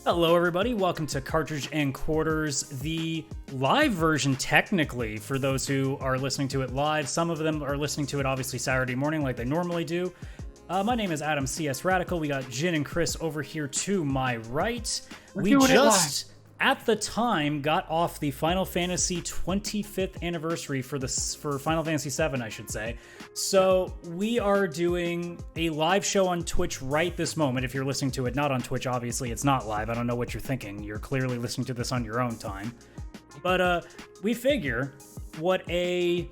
Hello, everybody. Welcome to Cartridge Quarters, the live version, technically, for those who are listening to it live. Some of them are listening to it, obviously, Saturday morning like they normally do. My name is Adam C.S. Radical. We got Jin and Chris over here to my right. We just, at the time, got off the Final Fantasy 25th anniversary for Final Fantasy VII, I should say. So we are doing a live show on Twitch right this moment. If you're listening to it not on Twitch, obviously it's not live. I don't know what you're thinking. You're clearly listening to this on your own time. But we figure what a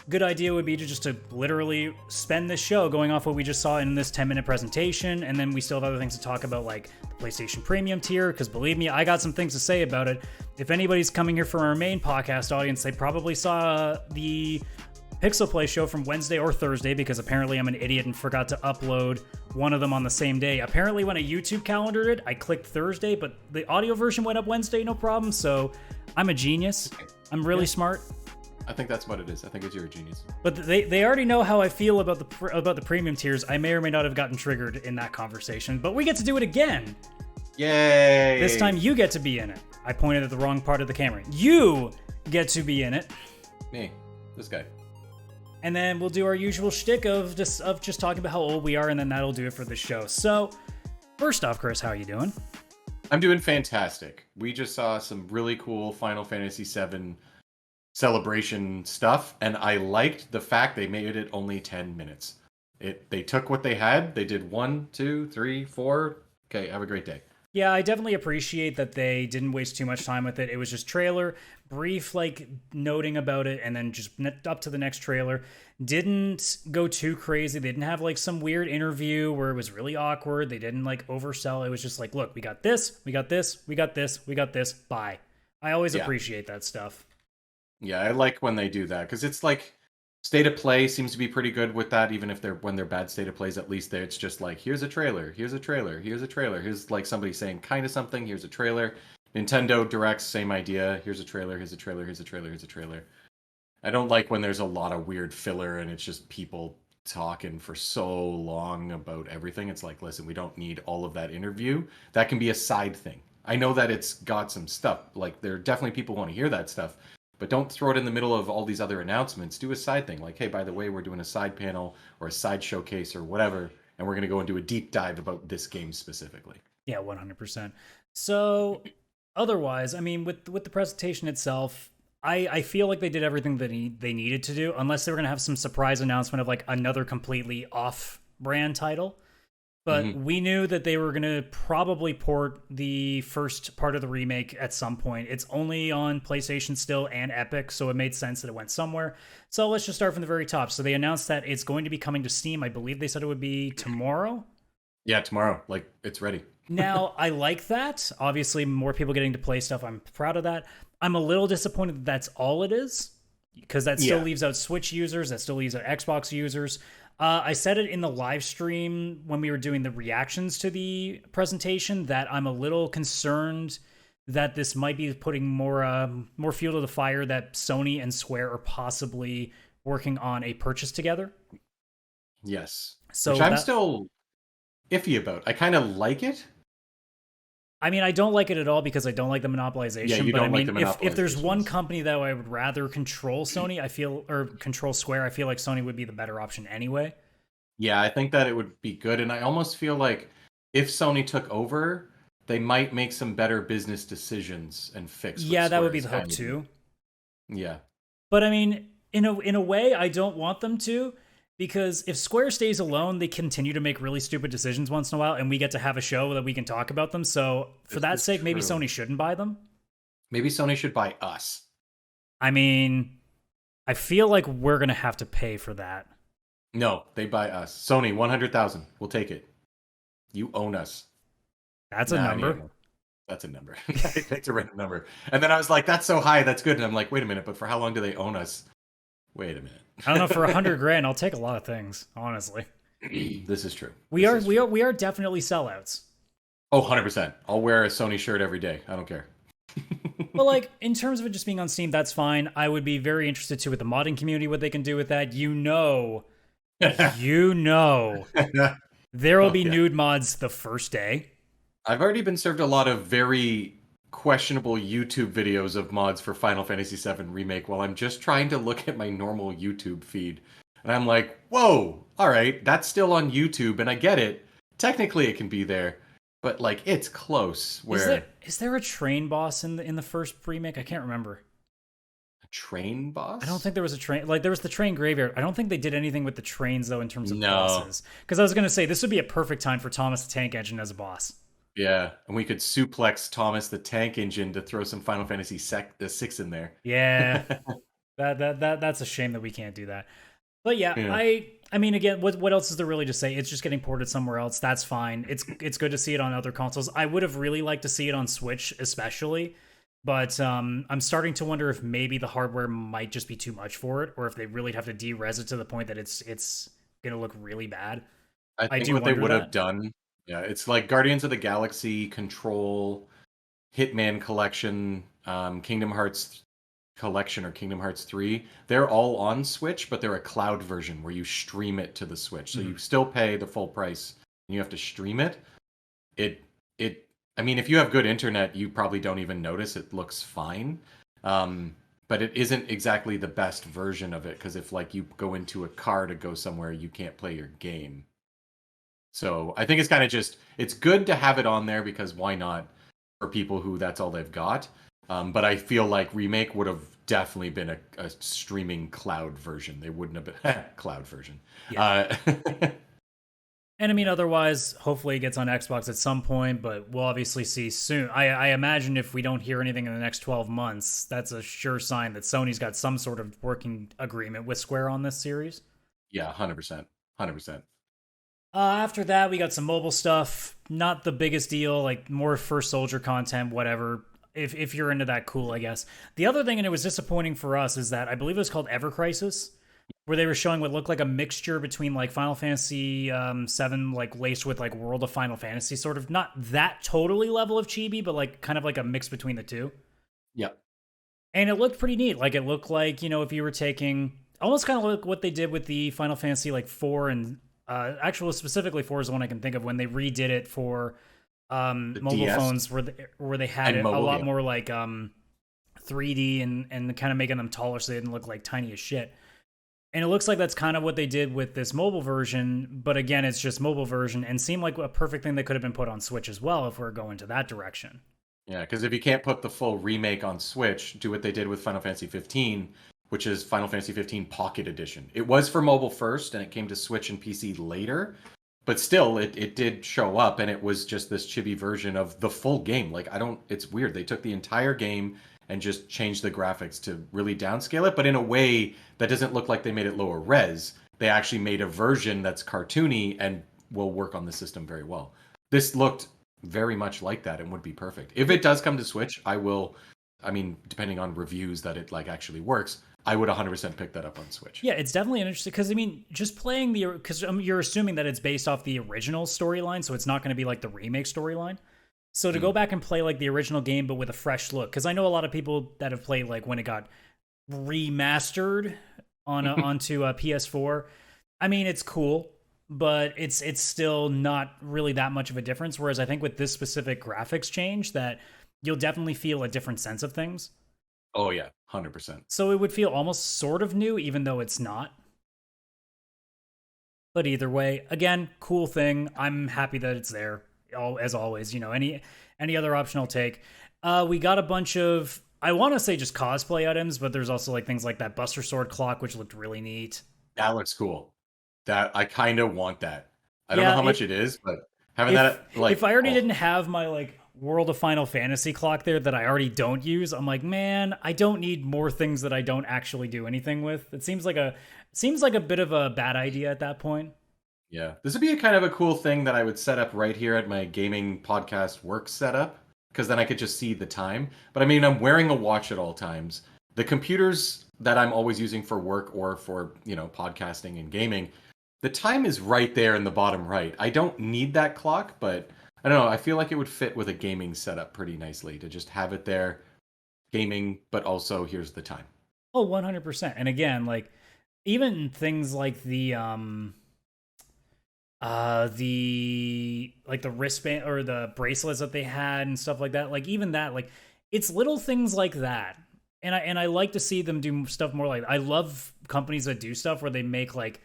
good idea would be to literally spend this show going off what we just saw in this 10-minute presentation, and then we still have other things to talk about, like the PlayStation Premium tier, because believe me, I got some things to say about it. If anybody's coming here from our main podcast audience, they probably saw the Pixel Play show from Wednesday or Thursday, because apparently I'm an idiot and forgot to upload one of them on the same day. Apparently when I YouTube calendared it, I clicked Thursday, but the audio version went up Wednesday, no problem, so I'm a genius. I'm really smart. I think that's what it is. I think it's you're a genius. But they already know how I feel about the premium tiers. I may or may not have gotten triggered in that conversation, but we get to do it again. Yay! This time you get to be in it. I pointed at the wrong part of the camera. You get to be in it. Me. This guy. And then we'll do our usual shtick of just talking about how old we are, and then that'll do it for the show. So, first off, Chris, how are you doing? I'm doing fantastic. We just saw some really cool Final Fantasy VII celebration stuff, and I liked the fact they made it only 10 minutes. They took what they had. They did 1, 2, 3, 4. Okay, have a great day. Yeah, I definitely appreciate that they didn't waste too much time with it. It was just trailer, brief, noting about it, and then just up to the next trailer. Didn't go too crazy. They didn't have, some weird interview where it was really awkward. They didn't, oversell. It was just look, we got this, we got this, we got this, we got this, bye. I always appreciate that stuff. Yeah, I like when they do that, because it's state of play seems to be pretty good with that. Even if when they're bad state of plays, at least it's just here's a trailer, here's a trailer, here's a trailer, here's somebody saying kind of something, here's a trailer. Nintendo Directs, same idea, here's a trailer, here's a trailer, here's a trailer, here's a trailer. I don't like when there's a lot of weird filler and it's just people talking for so long about everything. It's listen, we don't need all of that interview. That can be a side thing. I know that it's got some stuff, there are definitely people who want to hear that stuff. But don't throw it in the middle of all these other announcements. Do a side thing. Hey, by the way, we're doing a side panel or a side showcase or whatever, and we're going to go and do a deep dive about this game specifically. Yeah, 100%. So, otherwise, with the presentation itself, I feel like they did everything that they needed to do, unless they were going to have some surprise announcement of, another completely off-brand title. But we knew that they were going to probably port the first part of the remake at some point. It's only on PlayStation still and Epic, so it made sense that it went somewhere. So let's just start from the very top. So they announced that it's going to be coming to Steam. I believe they said it would be tomorrow. Yeah, tomorrow. It's ready. Now, I like that. Obviously, more people getting to play stuff. I'm proud of that. I'm a little disappointed that that's all it is, because that still leaves out Switch users. That still leaves out Xbox users. I said it in the live stream when we were doing the reactions to the presentation that I'm a little concerned that this might be putting more fuel to the fire that Sony and Square are possibly working on a purchase together. Yes. So which I'm still iffy about. I kind of like it. I don't like it at all because I don't like the monopolization. Yeah, you but don't like the monopolization. If there's one company that I would rather control or control Square, I feel like Sony would be the better option anyway. Yeah, I think that it would be good. And I almost feel like if Sony took over, they might make some better business decisions and fix. Yeah, that would be the hope too. Yeah. But in a way, I don't want them to. Because if Square stays alone, they continue to make really stupid decisions once in a while, and we get to have a show that we can talk about them. So for that sake, maybe Sony shouldn't buy them. Maybe Sony should buy us. I feel like we're going to have to pay for that. No, they buy us. Sony, 100,000. We'll take it. You own us. That's a number. That's a number. I picked a random number. And then I was like, that's so high, that's good. And I'm like, wait a minute, but for how long do they own us? Wait a minute. I don't know, for $100,000, I'll take a lot of things, honestly. This is true. We are definitely sellouts. Oh, 100%. I'll wear a Sony shirt every day. I don't care. But in terms of it just being on Steam, that's fine. I would be very interested too with the modding community, what they can do with that. There will be nude mods the first day. I've already been served a lot of very questionable YouTube videos of mods for Final Fantasy VII Remake while I'm just trying to look at my normal YouTube feed. And I'm like, whoa, all right, that's still on YouTube, and I get it. Technically, it can be there, but like it's close. Where Is there a train boss in the first remake? I can't remember. a train I don't boss? think there was a train. Like there was the train graveyard. I don't think they did anything with the trains though in terms of No. bosses. Because I was gonna say this would be a perfect time for Thomas the Tank Engine as a boss. Yeah, and we could suplex Thomas the Tank Engine to throw some Final Fantasy VI in there. Yeah, that's a shame that we can't do that. But yeah, Yeah. I mean, again, what else is there really to say? It's just getting ported somewhere else. That's fine. It's good to see it on other consoles. I would have really liked to see it on Switch, especially. But I'm starting to wonder if maybe the hardware might just be too much for it, or if they really have to de-res it to the point that it's gonna look really bad. I I think do what they wonder would have that. done, yeah, it's like Guardians of the Galaxy, Control, Hitman Collection, Kingdom Hearts Collection or Kingdom Hearts 3. They're all on Switch, but they're a cloud version where you stream it to the Switch. So Mhm. you still pay the full price and you have to stream it. It it I mean, if you have good internet, you probably don't even notice it looks fine. But it isn't exactly the best version of it because if like you go into a car to go somewhere, you can't play your game. So I think it's kind of just it's good to have it on there because why not for people who that's all they've got. But I feel like Remake would have definitely been a streaming cloud version. They wouldn't have been cloud version. Yeah. Uh, And I mean, otherwise, hopefully it gets on Xbox at some point, but we'll obviously see soon. I imagine if we don't hear anything in the next 12 months, that's a sure sign that Sony's got some sort of working agreement with Square on this series. yeah, 100%, 100%. After that, we got some mobile stuff. Not the biggest deal, like more First Soldier content, whatever. If you're into that, cool, I guess. The other thing, and it was disappointing for us, is that I believe it was called Ever Crisis, where they were showing what looked like a mixture between like Final Fantasy VII, like laced with like World of Final Fantasy, sort of not that totally level of chibi, but like kind of like a mix between the two. Yeah, And it looked pretty neat. Like it looked like if you were taking almost kind of like what they did with the Final Fantasy like four and actually specifically four is the one I can think of when they redid it for the mobile DS phones where they had and it a mobile. lot Yeah, more like 3D and kind of making them taller so they didn't look like tiny as shit. And it looks like that's kind of what they did with this mobile version, but again, it's just mobile version and seemed like a perfect thing that could have been put on Switch as well if we're going to that direction. yeah. Because if you can't put the full remake on Switch, do what they did with Final Fantasy 15, which is Final Fantasy 15 Pocket Edition. It was for mobile first, and it came to Switch and PC later. But still, it did show up, and it was just this chibi version of the full game. Like I don't, it's weird. They took the entire game and just changed the graphics to really downscale it, but in a way that doesn't look like they made it lower res. They actually made a version that's cartoony and will work on the system very well. This looked very much like that and would be perfect. If it does come to Switch, I will. I mean, depending on reviews that it like actually works, I would 100% pick that up on Switch. Yeah, it's definitely an interesting because I mean, just playing the because you're assuming that it's based off the original storyline, so it's not going to be like the remake storyline. So to Mm. go back and play like the original game but with a fresh look, because I know a lot of people that have played like when it got remastered onto a PS4. I mean, it's cool, but it's still not really that much of a difference. Whereas I think with this specific graphics change, that you'll definitely feel a different sense of things. Oh yeah, 100%. So it would feel almost sort of new, even though it's not. But either way, again, cool thing. I'm happy that it's there. As always, any other option I'll take. We got a bunch of I want to say just cosplay items, but there's also like things like that Buster Sword clock, which looked really neat. That looks cool. That I kind of want that. I don't know Yeah, how much it is, but having if that like if I already oh didn't have my like World of Final Fantasy clock there that I already don't use, I'm like, man, I don't need more things that I don't actually do anything with. It seems like a bit of a bad idea at that point. yeah, this would be a kind of a cool thing that I would set up right here at my gaming podcast work setup because then I could just see the time. But I mean, I'm wearing a watch at all times. The computers that I'm always using for work or for, podcasting and gaming, the time is right there in the bottom right. I don't need that clock, but I don't know. I feel like it would fit with a gaming setup pretty nicely to just have it there, gaming, but also here's the time. Oh, 100%. And again, like even things like the The like the wristband or the bracelets that they had and stuff like that. Like even that, like it's little things like that. And I like to see them do stuff more like I love companies that do stuff where they make like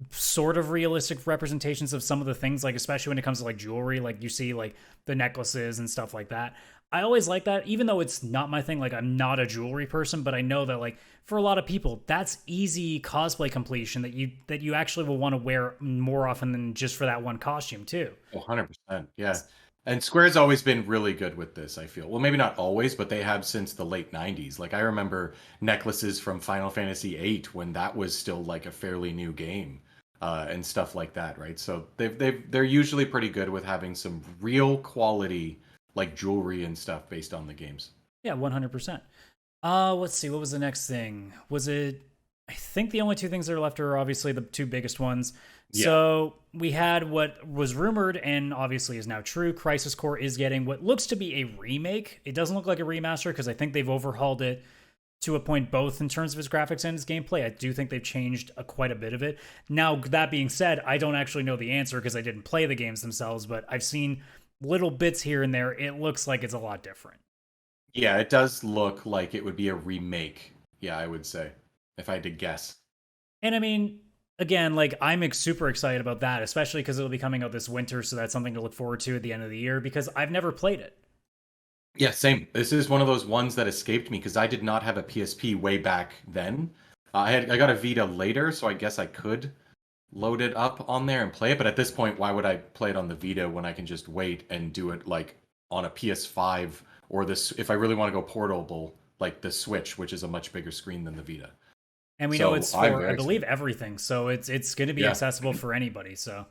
sort of realistic representations of some of the things, like especially when it comes to like jewelry, like you see like the necklaces and stuff like that. I always like that, even though it's not my thing. Like I'm not a jewelry person, but I know that like for a lot of people, that's easy cosplay completion that you actually will want to wear more often than just for that one costume too. 100%. Yeah. And Square's always been really good with this, I feel. Well, maybe not always, but they have since the late 90s. Like I remember necklaces from Final Fantasy VIII when that was still like a fairly new game, and stuff like that, right? So they're usually pretty good with having some real quality like jewelry and stuff based on the games. Yeah, 100%. Let's see. What was the next thing? Was it? I think the only two things that are left are obviously the two biggest ones. Yeah. So we had what was rumored and obviously is now true. Crisis Core is getting what looks to be a remake. It doesn't look like a remaster because I think they've overhauled it to a point both in terms of its graphics and its gameplay. I do think they've changed quite a bit of it. Now, that being said, I don't actually know the answer because I didn't play the games themselves, but I've seen little bits here and there. It looks like it's a lot different. Yeah, it does look like it would be a remake. Yeah, I would say, if I had to guess. And I mean, again, like I'm super excited about that, especially because it'll be coming out this winter, so that's something to look forward to at the end of the year because I've never played it. Yeah, same. This is one of those ones that escaped me because I did not have a PSP way back then. I got a Vita later, so I guess I could load it up on there and play it. But at this point, why would I play it on the Vita when I can just wait and do it like on a PS5 or this if I really want to go portable, like the Switch, which is a much bigger screen than the Vita. And we So know it's I'm for, very I believe, excited. everything, so it's going to be Yeah. accessible for anybody. So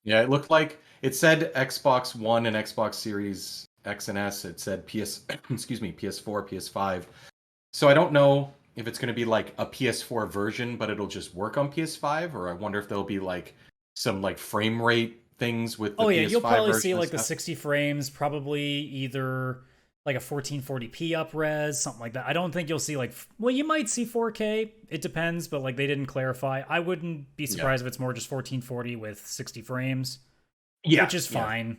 Yeah, it looked like it said Xbox One and Xbox Series X and S. It said PS, excuse me, PS4, PS5. So I don't know if it's going to be like a PS4 version, but it'll just work on PS5, or I wonder if there'll be like some like frame rate things with the oh yeah, you'll PS5 probably see version and like the stuff. 60 frames, probably either like a 1440p upres, something like that. I don't think you'll see like well, you might see 4K. It depends, but like they didn't clarify. I wouldn't be Yeah. surprised if it's more just 1440 with 60 frames, Yeah, which is yeah. fine.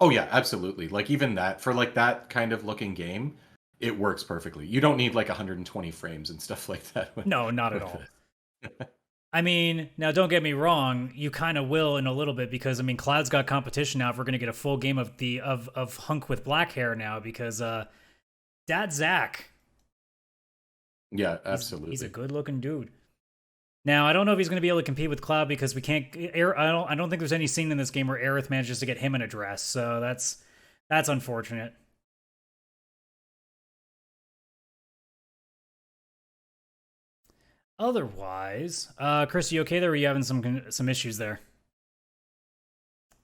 Oh yeah, absolutely. Like even that for like that kind of looking game, it works perfectly. You don't need like 120 frames and stuff like that No, not at with all. it. I mean, now don't get me wrong, you kind of will in a little bit because I mean, Cloud's got competition now. If we're gonna get a full game of the of Hunk with black hair now, because Dad Zach, Yeah, he's a absolutely. good looking dude. Now I don't know if he's gonna be able to compete with Cloud because we can't. I don't think there's any scene in this game where Aerith manages to get him in a dress, so that's unfortunate. Otherwise, Chris, you okay there? Or are you having some issues there?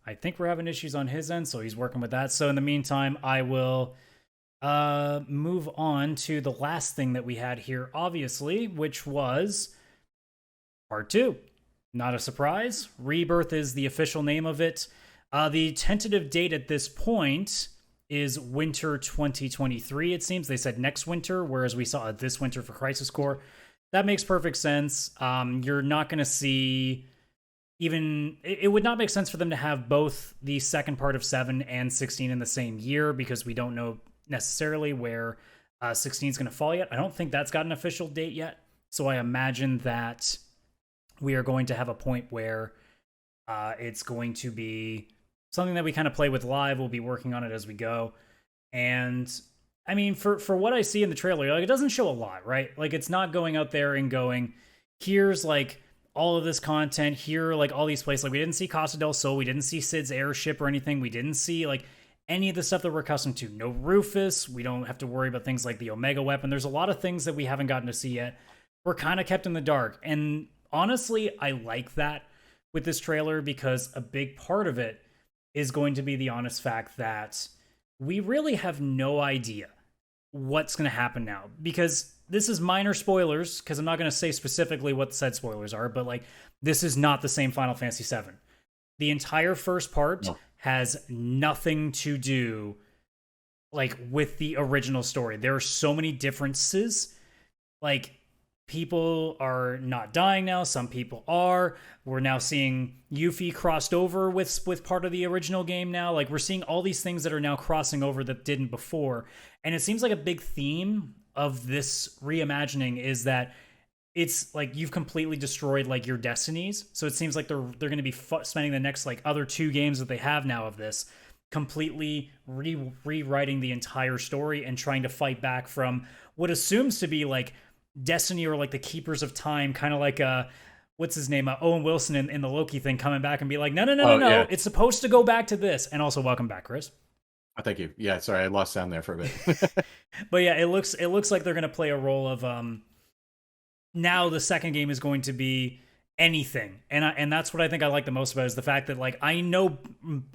I think we're having issues on his end, so he's working with that. So in the meantime, I will move on to the last thing that we had here, obviously, which was part two. Not a surprise. Rebirth is the official name of it. The tentative date at this point is winter 2023, it seems. They said next winter, whereas we saw this winter for Crisis Core. That makes perfect sense. You're not going to see even it would not make sense for them to have both the second part of 7 and 16 in the same year because we don't know necessarily where 16 is going to fall yet. I don't think that's got an official date yet. So I imagine that we are going to have a point where it's going to be something that we kind of play with live. We'll be working on it as we go. And I mean, for what I see in the trailer, like it doesn't show a lot, right? Like it's not going out there and going, here's like all of this content here, like all these places. Like we didn't see Costa del Sol, we didn't see Sid's airship or anything. We didn't see like any of the stuff that we're accustomed to. No Rufus. We don't have to worry about things like the Omega weapon. There's a lot of things that we haven't gotten to see yet. We're kind of kept in the dark. And honestly, I like that with this trailer because a big part of it is going to be the honest fact that we really have no idea what's going to happen now because this is minor spoilers because I'm not going to say specifically what said spoilers are, but like this is not the same Final Fantasy VII. The entire first part No. has nothing to do like with the original story. There are so many differences. Like people are not dying now. Some people are. We're now seeing Yuffie crossed over with part of the original game now. Like we're seeing all these things that are now crossing over that didn't before. And it seems like a big theme of this reimagining is that it's like you've completely destroyed like your destinies. So it seems like they're going to be spending the next like other 2 games that they have now of this completely rewriting the entire story and trying to fight back from what assumes to be like Destiny or like the Keepers of Time, kind of like what's his name, Owen Wilson in the Loki thing, coming back and be like, no, Yeah. it's supposed to go back to this. And also, welcome back, Chris. Oh, thank you. Yeah, sorry, I lost sound there for a bit. But yeah, it looks like they're going to play a role of now the second game is going to be anything, and that's what I think I like the most about it, is the fact that like I know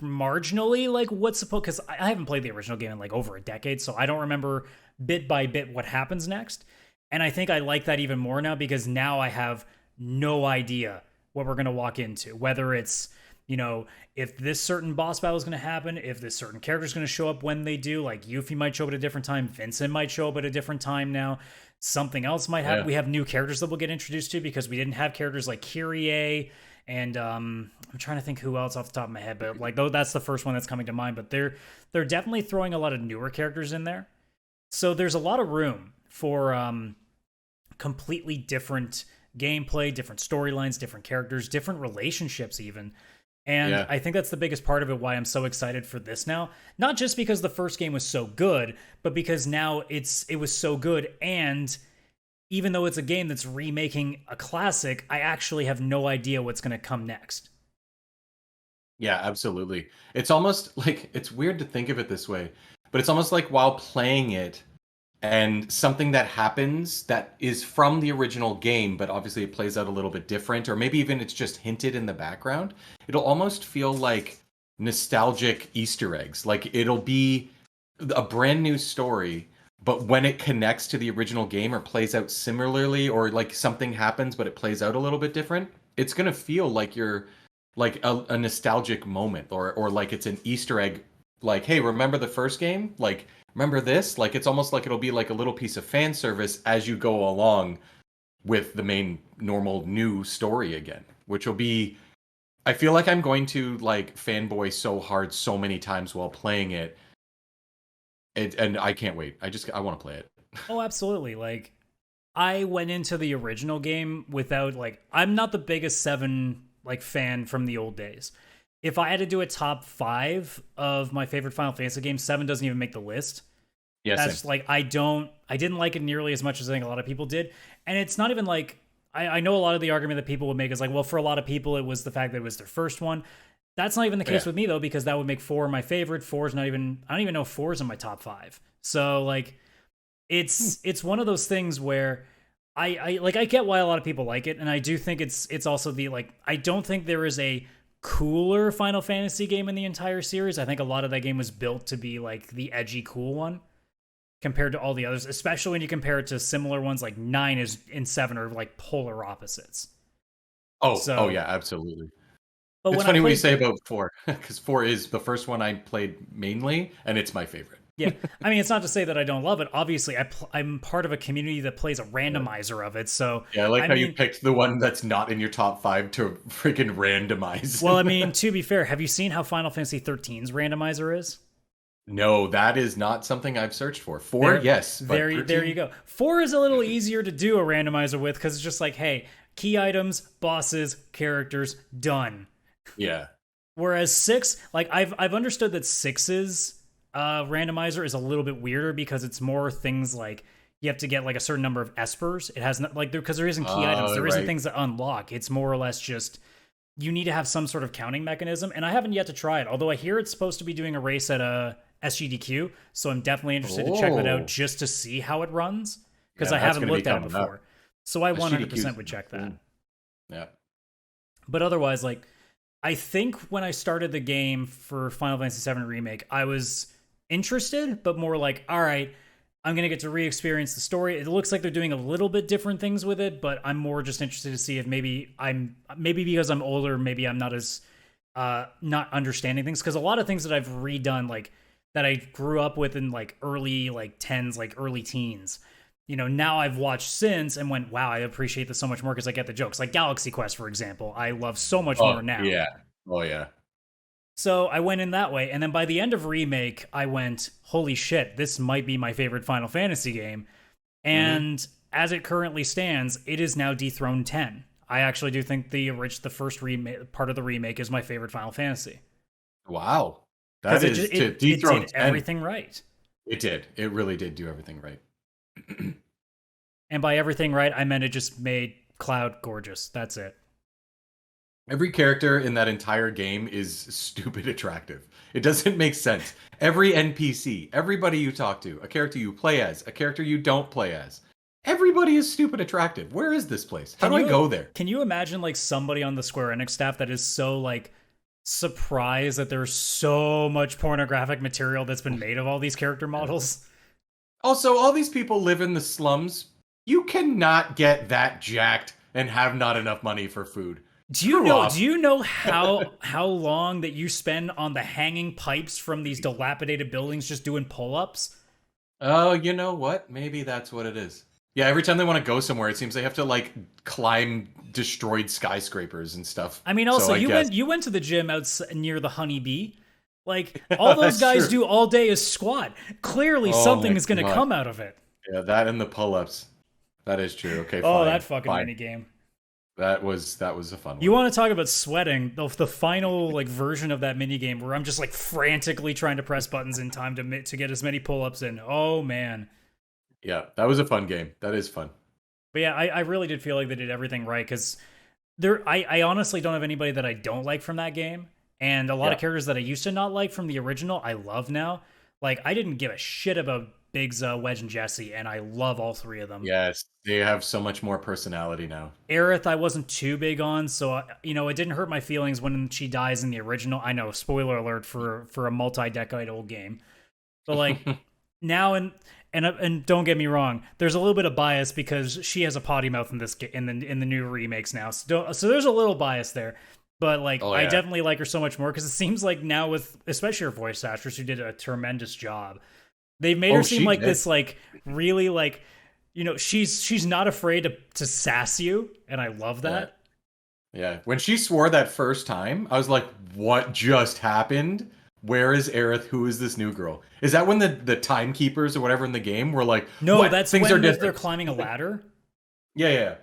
marginally like what's supposed, because I haven't played the original game in like over a decade, so I don't remember bit by bit what happens next. And I think I like that even more now, because now I have no idea what we're going to walk into, whether it's, you know, if this certain boss battle is going to happen, if this certain character is going to show up when they do. Like Yuffie might show up at a different time, Vincent might show up at a different time now, something else might happen. Yeah. We have new characters that we'll get introduced to, because we didn't have characters like Kyrie, and I'm trying to think who else off the top of my head, but like though that's the first one that's coming to mind. But they're definitely throwing a lot of newer characters in there, so there's a lot of room for completely different gameplay, different storylines, different characters, different relationships even. And yeah. I think that's the biggest part of it, why I'm so excited for this now. Not just because the first game was so good, but because now it was so good, and even though it's a game that's remaking a classic, I actually have no idea what's going to come next. Yeah, absolutely. It's almost like, it's weird to think of it this way, but it's almost like while playing it, and something that happens that is from the original game, but obviously it plays out a little bit different, or maybe even it's just hinted in the background, it'll almost feel like nostalgic Easter eggs. Like it'll be a brand new story, but when it connects to the original game or plays out similarly, or like something happens but it plays out a little bit different, it's going to feel like you're like a nostalgic moment, or like it's an Easter egg. Like, hey, remember the first game? Like, remember this? Like, it's almost like it'll be like a little piece of fan service as you go along with the main normal new story again, which will be, I feel like I'm going to like fanboy so hard so many times while playing it. And I can't wait. I want to play it. Oh, absolutely. Like, I went into the original game without like, I'm not the biggest 7 like fan from the old days. If I had to do a top 5 of my favorite Final Fantasy games, 7 doesn't even make the list. Yeah, that's same. Like I didn't like it nearly as much as I think a lot of people did. And it's not even like, I know a lot of the argument that people would make is like, well, for a lot of people, it was the fact that it was their first one. That's not even the case with me though, because that would make 4 my favorite. 4 is not even, I don't even know if 4 is in my top 5. So like, it's one of those things where I get why a lot of people like it. And I do think it's also the, like, I don't think there is a cooler Final Fantasy game in the entire series. I think a lot of that game was built to be like the edgy cool one compared to all the others, especially when you compare it to similar ones like 9 and 7 are like polar opposites. Oh yeah, absolutely. But it's funny what you say about 4, because 4 is the first one I played mainly, and it's my favorite. Yeah, I mean, it's not to say that I don't love it. Obviously, I'm part of a community that plays a randomizer of it, so... Yeah, I like how you picked the one that's not in your top 5 to freaking randomize. Well, I mean, to be fair, have you seen how Final Fantasy XIII's randomizer is? No, that is not something I've searched for. 4, yes. There you go. 4 is a little easier to do a randomizer with, because it's just like, hey, key items, bosses, characters, done. Yeah. Whereas 6, like, I've understood that 6's randomizer is a little bit weirder, because it's more things like you have to get like a certain number of espers. It has like, because there isn't key items, there isn't things that unlock. It's more or less just you need to have some sort of counting mechanism, and I haven't yet to try it. Although I hear it's supposed to be doing a race at a SGDQ, so I'm definitely interested to check that out just to see how it runs, because I haven't looked at it before. So I 100% would check that. Yeah. But otherwise, like, I think when I started the game for Final Fantasy VII Remake, I was interested, but more like, all right, I'm going to get to re-experience the story. It looks like they're doing a little bit different things with it, but I'm more just interested to see if maybe because I'm older, maybe I'm not as not understanding things, because a lot of things that I've redone, like that I grew up with in like early like 10s, like early teens, now I've watched since and went, wow, I appreciate this so much more because I get the jokes. Like Galaxy Quest, for example, I love so much Oh more now. yeah. Oh yeah. So I went in that way. And then by the end of Remake, I went, holy shit, this might be my favorite Final Fantasy game. Hmm. And as it currently stands, it is now dethroned 10. I actually do think the first remake part of the remake is my favorite Final Fantasy Wow. because That is to it dethrone did 10. everything right. It did. It really did do everything right. And by everything right, I meant it just made Cloud gorgeous. That's it. Every character in that entire game is stupid attractive. It doesn't make sense. Every NPC, everybody you talk to, a character you play as, a character you don't play as, everybody is stupid attractive. Where is this place? How Can do I you go there? can you imagine like somebody on the Square Enix staff that is so like surprised that there's so much pornographic material that's been made of all these character models? Also, all these people live in the slums. You cannot get that jacked and have not enough money for food. Screw Do off. you know how long that you spend on the hanging pipes from these dilapidated buildings just doing pull-ups? Oh, you know what? Maybe that's what it is. Yeah, every time they want to go somewhere, it seems they have to like climb destroyed skyscrapers and stuff. I mean, So also I guess you went to the gym out near the Honeybee. Like all those that's guys true. do all day is squat. Clearly Oh something my is going to god. come out of it. Yeah, that and the pull-ups. That is true. Okay, Oh, that fine. fucking Fine. mini game. That was a fun You one. want to talk about sweating? The final like version of that mini game where I'm just like frantically trying to press buttons in time to get as many pull-ups in. Oh man. Yeah, that was a fun game. That is fun. But yeah, I really did feel like they did everything right because I honestly don't have anybody that I don't like from that game. And a lot Yeah. of characters that I used to not like from the original, I love now. Like I didn't give a shit about Biggs, Wedge, and Jesse, and I love all three of them. Yes, they have so much more personality now. Aerith, I wasn't too big on, so it didn't hurt my feelings when she dies in the original. I know, spoiler alert for a multi-decade old game, but like now and don't get me wrong, there's a little bit of bias because she has a potty mouth in in the new remakes now. So there's a little bias there. But like Oh I yeah. definitely like her so much more because it seems like now with especially her voice actress who did a tremendous job. They've made Oh, her seem she like did. this like really like she's not afraid to sass you, and I love Yeah. that. Yeah. When she swore that first time, I was like, what just happened? Where is Aerith? Who is this new girl? Is that when the timekeepers or whatever in the game were like, No, what? that's Things are when they're different. climbing a ladder. Yeah, yeah.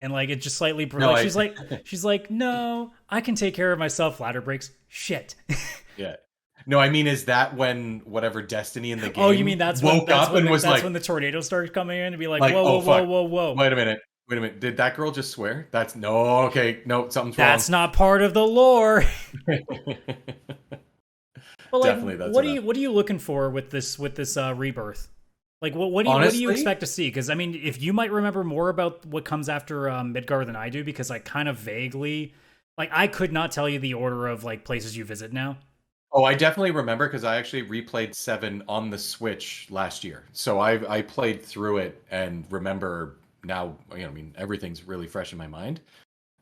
And like it just slightly No, like I she's like no, I can take care of myself. Ladder breaks. Shit. yeah. No, I mean, is that when whatever Destiny in the Oh, you mean game woke up and was that's like, when the tornado started coming in to be like whoa oh whoa whoa fuck, whoa whoa. wait a minute, wait a minute, did that girl just swear? That's no, okay, no, something's wrong. That's not part of the lore. But like, Definitely, that's enough. what are you looking for with this rebirth? Like, what do you Honestly, expect to see? Because I mean, if you might remember more about what comes after Midgar than I do, because I kind of vaguely, like, I could not tell you the order of like places you visit now. oh, I definitely remember because I actually replayed 7 on the Switch last year. So I played through it and remember now, I mean, everything's really fresh in my mind.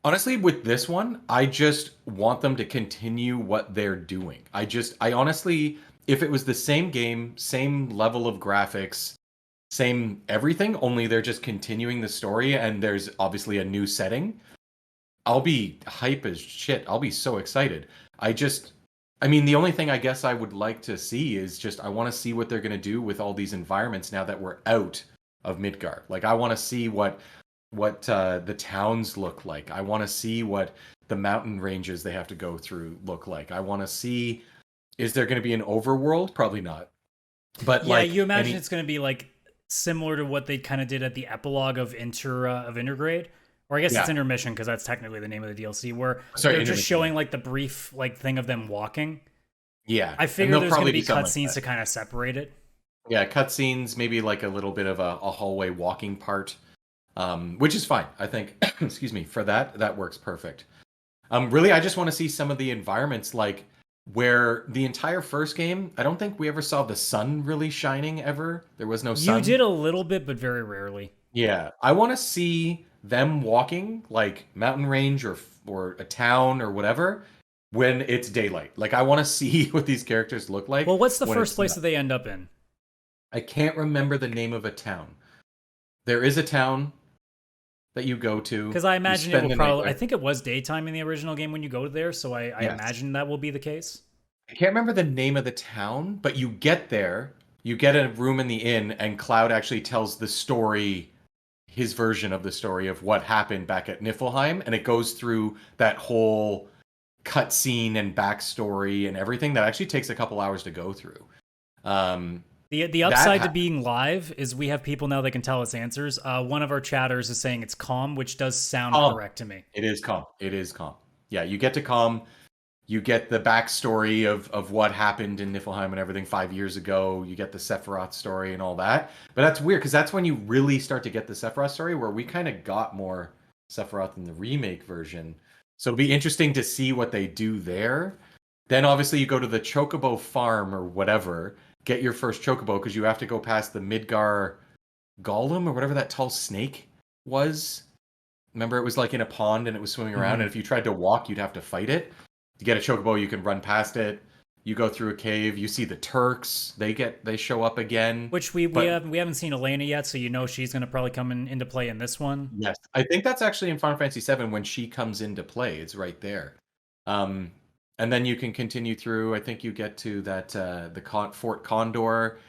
Honestly, with this one, I just want them to continue what they're doing. I honestly, if it was the same game, same level of graphics, same everything, only they're just continuing the story and there's obviously a new setting, I'll be hype as shit. I'll be so excited. I mean, the only thing I guess I would like to see is just I want to see what they're going to do with all these environments now that we're out of Midgar. Like I want to see what the towns look like. I want to see what the mountain ranges they have to go through look like. I want to see, is there going to be an overworld? Probably not. But Yeah, like you imagine any, it's going to be like similar to what they kind of did at the epilogue of Intergrade, or I guess it's yeah, Intermission because that's technically the name of the DLC, where sorry, they're just intermission. showing like the brief like thing of them walking. Yeah, I and figure they'll there's going to probably be do something like cutscenes that. to kind of separate it. Yeah, cutscenes, maybe like a little bit of a hallway walking part, which is fine. I think, excuse me, for that works perfect. Really, I just want to see some of the environments, like where the entire first game, I don't think we ever saw the sun really shining ever. There was no You sun. did a little bit, but very rarely. Yeah, I want to see them walking like mountain range or a town or whatever when it's daylight. Like I want to see what these characters look like Well, what's the when first it's place not. that they end up in? I can't remember the name of a town. there is a town that you go to. Because I You imagine it spend will the night probably. I there. think it was daytime in the original game when you go there, so I Yes. imagine that will be the case. I can't remember the name of the town, but you get there, you get a room in the inn, and Cloud actually tells the story, his version of the story of what happened back at Niflheim, and it goes through that whole cutscene and backstory and everything that actually takes a couple hours to go through. The upside to being live is we have people now that can tell us answers. One of our chatters is saying it's calm, which does sound correct to me. It is calm. It is calm. Yeah, you get to calm. You get the backstory of what happened in Niflheim and everything 5 years ago. You get the Sephiroth story and all that. But that's weird because that's when you really start to get the Sephiroth story, where we kind of got more Sephiroth in the remake version. So it'll be interesting to see what they do there. Then obviously you go to the Chocobo farm or whatever, get your first Chocobo because you have to go past the Midgar Golem or whatever that tall snake was. Remember, it was like in a pond and it was swimming around, and if you tried to walk, you'd have to fight it. To get a Chocobo, you can run past it. You go through a cave. You see the Turks. They show up again. Which we haven't seen Elena yet, so you know she's going to probably come into play in this one. Yes, I think that's actually in Final Fantasy VII when she comes into play. It's right there. And then you can continue through. I think you get to that Fort Condor,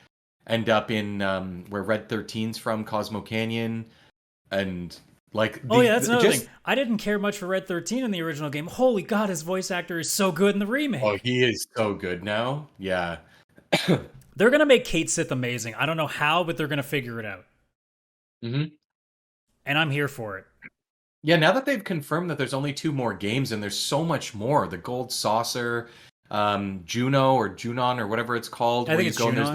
end up in where Red 13's from, Cosmo Canyon, and like that's another thing. I didn't care much for Red 13 in the original game. Holy God, his voice actor is so good in the remake. Oh, he is so good now. Yeah. They're gonna make Kate Sith amazing. I don't know how, but they're gonna figure it out. Mm-hmm. And I'm here for it. Yeah, now that they've confirmed that there's only 2 more games and there's so much more, the Gold Saucer, Juno or Junon or whatever it's called, I think it's Junon.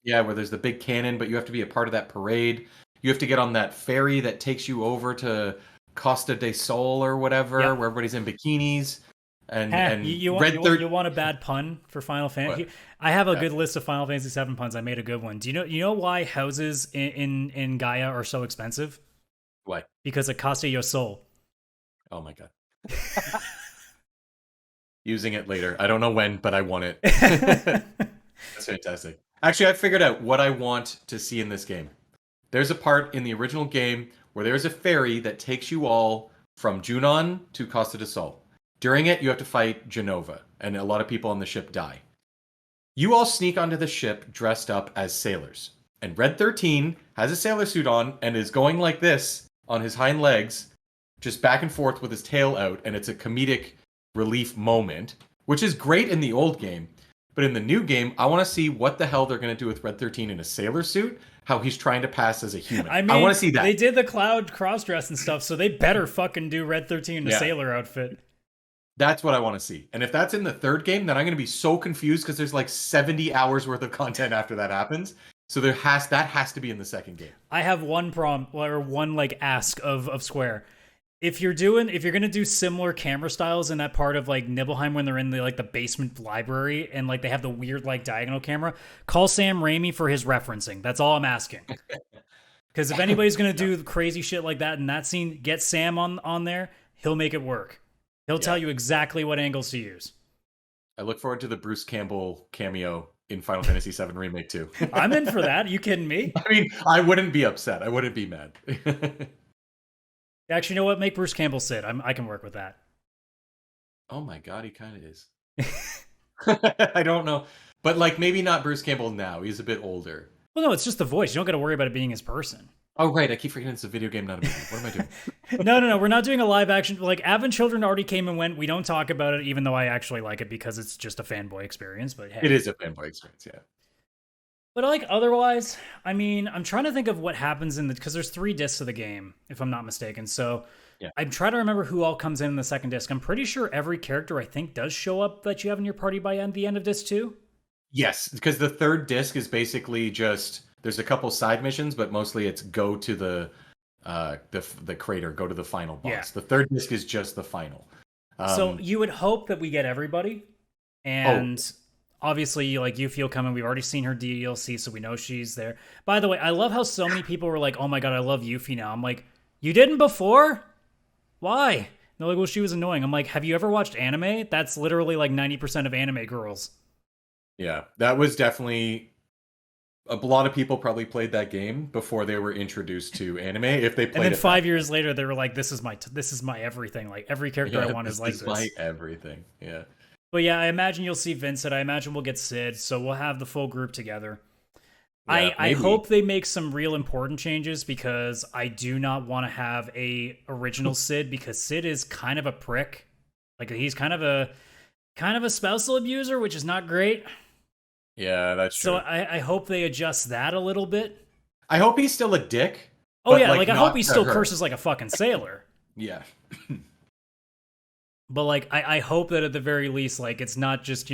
Where there's the big cannon, but you have to be a part of that parade. You have to get on that ferry that takes you over to Costa del Sol or whatever, where everybody's in bikinis. And you want a bad pun for Final Fantasy? I have a good list of Final Fantasy VII puns. I made a good one. Do you know why houses in Gaia are so expensive? Why? Because it costs you your soul. Oh my God. Using it later. I don't know when, but I want it. That's fantastic. Actually, I figured out what I want to see in this game. There's a part in the original game where there's a ferry that takes you all from Junon to Costa del Sol. During it, you have to fight Genova, and a lot of people on the ship die. You all sneak onto the ship dressed up as sailors. And Red 13 has a sailor suit on and is going like this on his hind legs, just back and forth with his tail out, and it's a comedic relief moment, which is great in the old game. But in the new game, I want to see what the hell they're going to do with Red 13 in a sailor suit, how he's trying to pass as a human. I want to see that. They did the Cloud cross-dress and stuff, so they better fucking do Red 13 in a sailor outfit. That's what I want to see. And if that's in the third game, then I'm going to be so confused because there's like 70 hours worth of content after that happens. So that has to be in the second game. I have one one like ask of Square. If you're gonna do similar camera styles in that part of like Nibelheim when they're in the basement library and like they have the weird like diagonal camera, call Sam Raimi for his referencing. That's all I'm asking. Because if anybody's gonna do crazy shit like that in that scene, get Sam on there. He'll make it work. He'll tell you exactly what angles to use. I look forward to the Bruce Campbell cameo in Final Fantasy VII Remake 2. I'm in for that. Are you kidding me? I mean, I wouldn't be upset. I wouldn't be mad. Actually, you know what? Make Bruce Campbell Sid. I can work with that. Oh my God, he kind of is. I don't know. But like maybe not Bruce Campbell now. He's a bit older. Well, no, it's just the voice. You don't got to worry about it being his person. Oh, right. I keep forgetting it's a video game, not a movie. What am I doing? No. We're not doing a live action. Like, Advent Children already came and went. We don't talk about it, even though I actually like it because it's just a fanboy experience. But hey. It is a fanboy experience, yeah. But like otherwise, I mean, I'm trying to think of what happens because there's 3 discs of the game, if I'm not mistaken. So I'm trying to remember who all comes in the second disc. I'm pretty sure every character I think does show up that you have in your party by the end of disc 2. Yes, because the third disc is basically just there's a couple side missions, but mostly it's go to the crater, go to the final boss. Yeah. The third disc is just the final. So you would hope that we get everybody, and obviously, like Yuffie will come in. We've already seen her DLC, so we know she's there. By the way, I love how so many people were like, "Oh my God, I love Yuffie now." I'm like, "You didn't before? Why?" And they're like, "Well, she was annoying." I'm like, "Have you ever watched anime? That's literally like 90% of anime girls." Yeah, that was definitely a lot of people probably played that game before they were introduced to anime. If they played And then it 5 years later, they were like, "This is my everything. Like every character I want is like this. this." My everything. Yeah. But yeah, I imagine you'll see Vincent. I imagine we'll get Sid, so we'll have the full group together. Yeah, I maybe. hope they make some real important changes because I do not want to have a original Sid because Sid is kind of a prick. Like he's kind of a spousal abuser, which is not great. Yeah, that's true. So I hope they adjust that a little bit. I hope he's still a dick. Oh yeah, like I hope he still her. curses like a fucking sailor. Yeah. But like I hope that at the very least, like it's not just,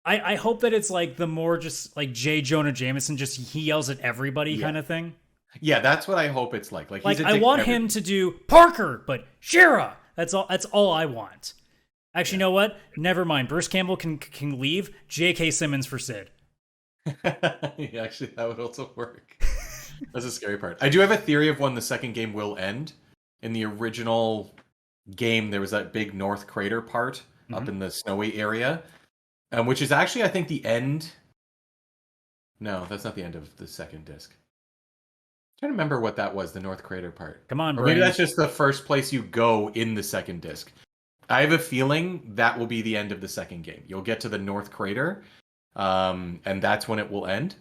I hope that it's like the more just like J. Jonah Jameson, just he yells at everybody kind of thing. Yeah, that's what I hope it's like. Like he's a I dick want to him to do Parker, but Shira. That's all I want. Actually, you know what? Never mind. Bruce Campbell can leave. J.K. Simmons for Sid. Yeah, actually, that would also work. That's a scary part. I do have a theory of when the second game will end. In the original game, there was that big North Crater part up in the snowy area, which is actually, I think, the end. No, that's not the end of the second disc. I'm trying to remember what that was, the North Crater part. Come on, or maybe brain. that's just the first place you go in the second disc. I have a feeling that will be the end of the second game. You'll get to the North Crater, and that's when it will end.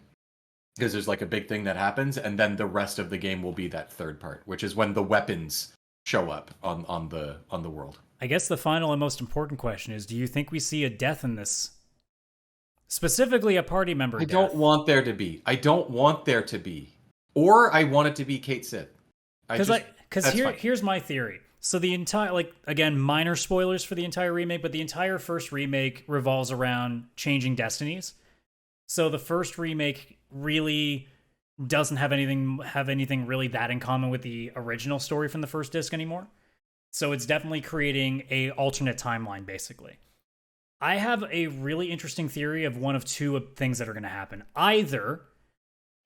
Because there's like a big thing that happens, and then the rest of the game will be that third part, which is when the weapons show up on the world. I guess the final and most important question is: do you think we see a death in this? Specifically, a party member. I don't want there to be. Or I want it to be Kate Sith. Because here's my theory. So the entire, like, again, minor spoilers for the entire remake, but the entire first remake revolves around changing destinies. So the first remake really doesn't have anything really that in common with the original story from the first disc anymore. So it's definitely creating a alternate timeline, basically. I have a really interesting theory of one of two things that are going to happen. Either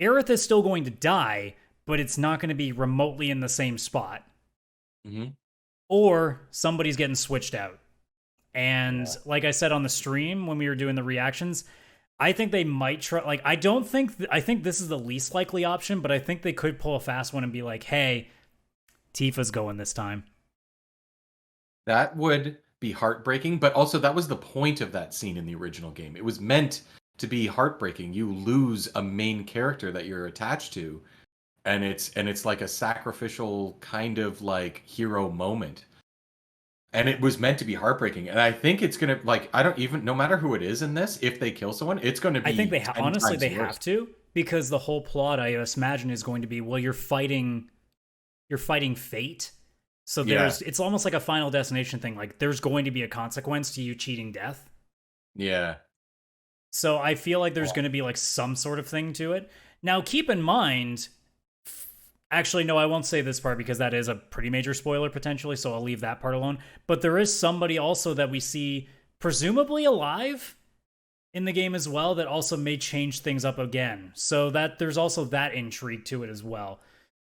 Aerith is still going to die, but it's not going to be remotely in the same spot. Mm-hmm. Or somebody's getting switched out. And like I said on the stream when we were doing the reactions, I think they might try. Like, I think this is the least likely option, but I think they could pull a fast one and be like, hey, Tifa's going this time. That would be heartbreaking, but also that was the point of that scene in the original game. It was meant to be heartbreaking. You lose a main character that you're attached to, and it's like a sacrificial kind of like hero moment. And it was meant to be heartbreaking. And I think it's going to, like, I don't even, no matter who it is in this, if they kill someone, it's going to be, I think they honestly they worse. have to, because the whole plot, I imagine, is going to be, well, you're fighting fate. So it's almost like a Final Destination thing. Like, there's going to be a consequence to you cheating death. Yeah. So I feel like there's going to be like some sort of thing to it. Now, keep in mind, actually, no, I won't say this part because that is a pretty major spoiler potentially, so I'll leave that part alone. But there is somebody also that we see presumably alive in the game as well that also may change things up again. So that there's also that intrigue to it as well.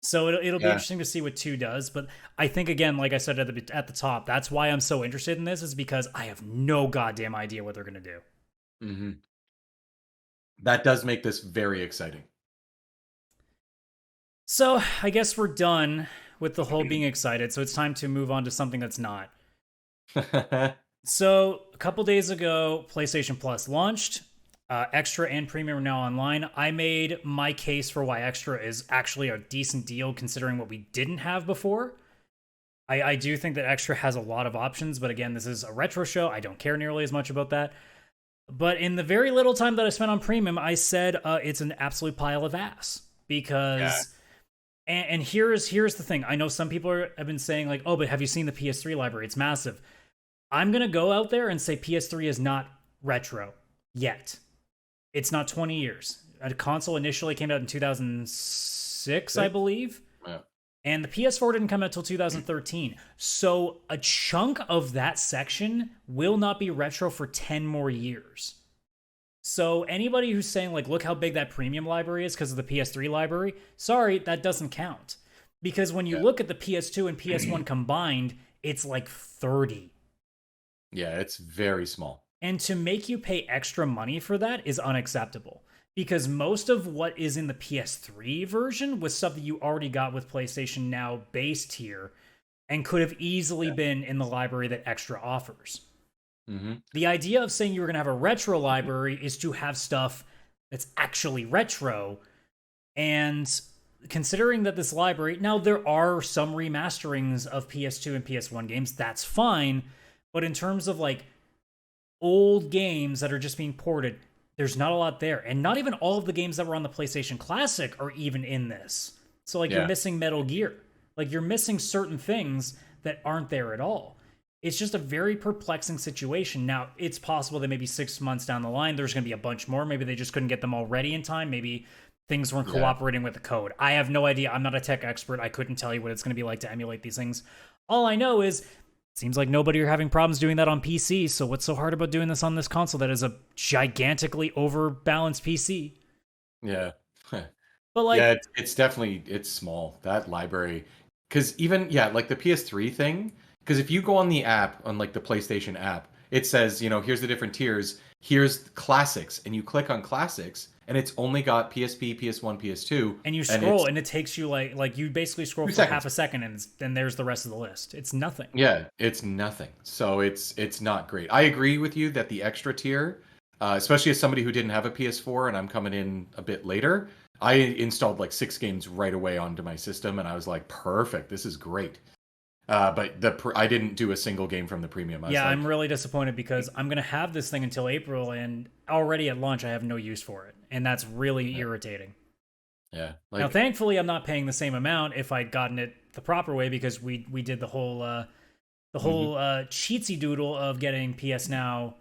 So it'll be interesting to see what 2 does. But I think, again, like I said at the top, that's why I'm so interested in this, is because I have no goddamn idea what they're going to do. Mm-hmm. That does make this very exciting. So I guess we're done with the whole being excited. So it's time to move on to something that's not. So a couple days ago, PlayStation Plus launched. Extra and Premium are now online. I made my case for why Extra is actually a decent deal considering what we didn't have before. I do think that Extra has a lot of options, but again, this is a retro show. I don't care nearly as much about that. But in the very little time that I spent on Premium, I said it's an absolute pile of ass. Because... Yeah. And here's the thing. I know some people have been saying, like, oh, but have you seen the PS3 library? It's massive. I'm going to go out there and say PS3 is not retro yet. It's not 20 years. A console initially came out in 2006, I believe. Yeah. And the PS4 didn't come out until 2013. So a chunk of that section will not be retro for 10 more years. So anybody who's saying, like, look how big that premium library is because of the PS3 library, sorry, that doesn't count. Because when you look at the PS2 and PS1 combined, it's like 30. Yeah, it's very small. And to make you pay extra money for that is unacceptable. because most of what is in the PS3 version was stuff that you already got with PlayStation Now base tier and could have easily been in the library that Extra offers. The idea of saying you were going to have a retro library is to have stuff that's actually retro. And considering that this library, now there are some remasterings of PS2 and PS1 games, that's fine. But in terms of like old games that are just being ported, there's not a lot there. And not even all of the games that were on the PlayStation Classic are even in this. So like you're missing Metal Gear. Like you're missing certain things that aren't there at all. It's just a very perplexing situation. Now, it's possible that maybe 6 months down the line, there's going to be a bunch more. Maybe they just couldn't get them all ready in time. Maybe things weren't cooperating with the code. I have no idea. I'm not a tech expert. I couldn't tell you what it's going to be like to emulate these things. All I know is, it seems like nobody are having problems doing that on PC. So what's so hard about doing this on this console that is a gigantically overbalanced PC? Yeah. But like, yeah, it's definitely, it's small, that library. Because even, like the PS3 thing, because if you go on the app, on like the PlayStation app, it says, here's the different tiers, here's classics, and you click on classics, and it's only got PSP, PS1, PS2. And you scroll, and it takes you like you basically scroll for half a second, and then there's the rest of the list. It's nothing. Yeah, it's nothing. So it's not great. I agree with you that the extra tier, especially as somebody who didn't have a PS4 and I'm coming in a bit later, I installed like 6 games right away onto my system, and I was like, perfect, this is great. But I didn't do a single game from the premium. I'm really disappointed because I'm going to have this thing until April, and already at launch I have no use for it. And that's really irritating. Yeah. Now, thankfully, I'm not paying the same amount if I'd gotten it the proper way, because we did the whole cheatsy doodle of getting PS Now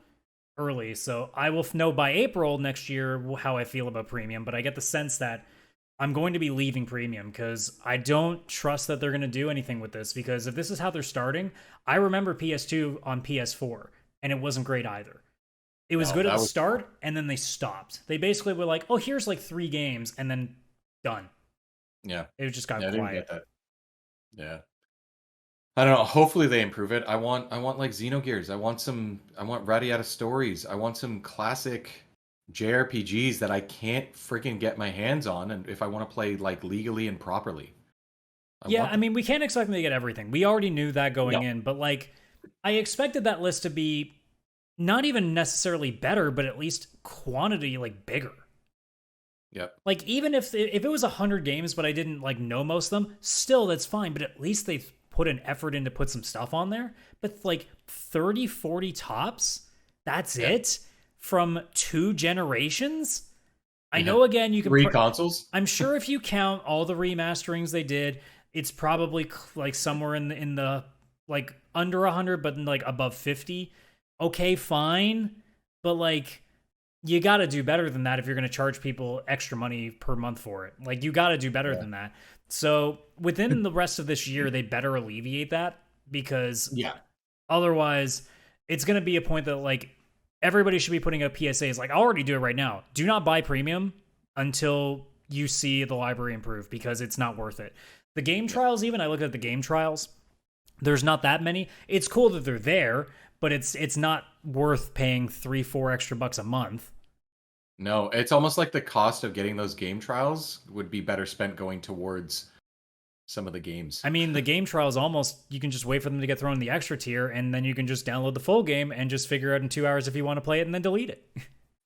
early. So I will know by April next year how I feel about premium, but I get the sense that I'm going to be leaving premium because I don't trust that they're going to do anything with this, because if this is how they're starting, I remember PS2 on PS4 and it wasn't great either. It was good at the start and then they stopped. They basically were like, oh, here's like 3 games and then done. Yeah. It just got quiet. I didn't get that. Yeah. I don't know. Hopefully they improve it. I want like Xenogears. I want Radiata Stories. I want some classic JRPGs that I can't freaking get my hands on, and if I want to play like legally and properly. I mean, we can't expect them to get everything. We already knew that going in, but like, I expected that list to be not even necessarily better, but at least quantity like bigger. Yep. Like even if it was 100 games, but I didn't like know most of them, still that's fine. But at least they've put an effort in to put some stuff on there. But like 30, 40 tops, that's it. From 2 generations. I know, again, you can 3 consoles. I'm sure if you count all the remasterings they did, it's probably like somewhere in the like under 100, but like above 50. Okay, fine, but like you got to do better than that if you're going to charge people extra money per month for it. Like you got to do better than that. So within the rest of this year, they better alleviate that, because otherwise it's going to be a point that like everybody should be putting up PSAs. Like, I'll already do it right now. Do not buy premium until you see the library improve, because it's not worth it. The game trials, even, I look at the game trials, there's not that many. It's cool that they're there, but it's not worth paying $3-4 extra bucks a month. No, it's almost like the cost of getting those game trials would be better spent going towards some of the games. I mean, the game trials almost, you can just wait for them to get thrown in the extra tier, and then you can just download the full game and just figure out in 2 hours if you want to play it and then delete it.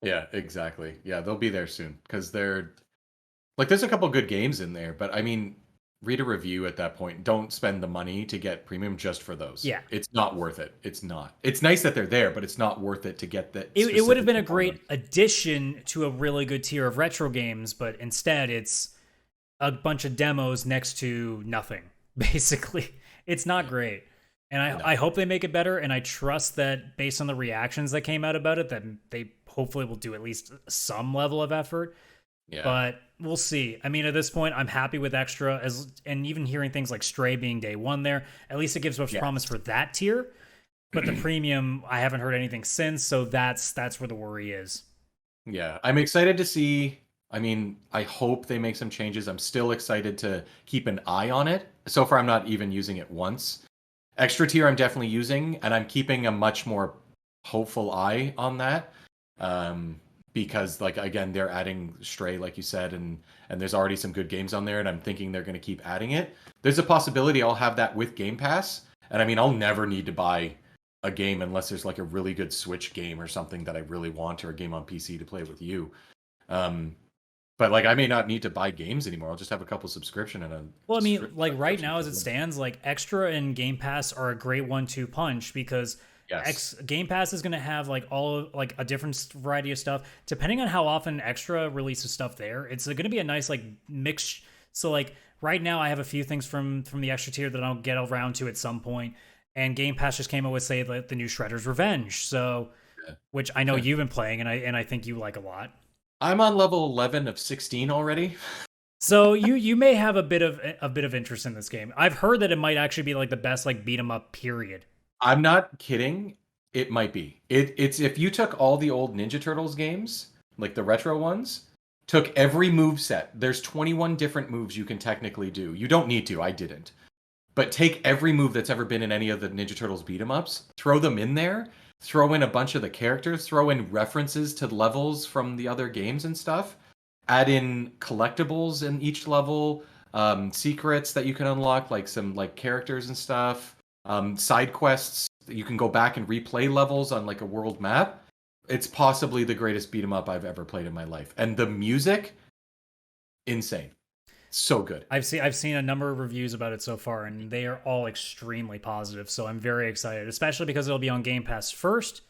Yeah, exactly. Yeah, they'll be there soon, because they're like, there's a couple good games in there, but I mean, read a review at that point. Don't spend the money to get premium just for those. Yeah. It's not worth it. It's not. It's nice that they're there, but it's not worth it to get that. It would have been a great addition to a really good tier of retro games, but instead it's a bunch of demos next to nothing, basically. It's not great. And I hope they make it better, and I trust that based on the reactions that came out about it, that they hopefully will do at least some level of effort. Yeah. But we'll see. I mean, at this point, I'm happy with Extra, and even hearing things like Stray being day 1 there, at least it gives much promise for that tier. But the premium, I haven't heard anything since, so that's where the worry is. Yeah, I'm excited to see. I mean, I hope they make some changes. I'm still excited to keep an eye on it. So far, I'm not even using it once. Extra tier, I'm definitely using, and I'm keeping a much more hopeful eye on that. because like again they're adding Stray like you said, and there's already some good games on there, and I'm thinking they're going to keep adding it. There's a possibility I'll have that with Game Pass, and I mean I'll never need to buy a game unless there's like a really good Switch game or something that I really want, or a game on PC to play with you. Um, but like I may not need to buy games anymore. I'll just have a couple subscription and a Well, I mean, like right subscription now for as it them. stands, like Extra and Game Pass are a great 1-2 punch because Yes. Game Pass is going to have like like a different variety of stuff depending on how often Extra releases stuff there. It's going to be a nice like mix. So like right now, I have a few things from the Extra tier that I'll get around to at some point. And Game Pass just came out with say like the new Shredder's Revenge, so which I know Yeah. you've been playing and I think you like a lot. I'm on level 11 of 16 already. So you may have a bit of interest in this game. I've heard that it might actually be like the best like beat 'em up period. I'm not kidding. It might be. It's if you took all the old Ninja Turtles games, like the retro ones, took every move set. There's 21 different moves you can technically do. You don't need to. I didn't. But take every move that's ever been in any of the Ninja Turtles beat 'em ups, throw them in there, throw in a bunch of the characters, throw in references to levels from the other games and stuff, add in collectibles in each level, secrets that you can unlock, like some like characters and stuff, side quests. You can go back and replay levels on like a world map. It's possibly the greatest beat 'em up I've ever played in my life, and the music, insane, so good. I've seen a number of reviews about it so far, and they are all extremely positive. So I'm very excited, especially because it'll be on Game Pass first,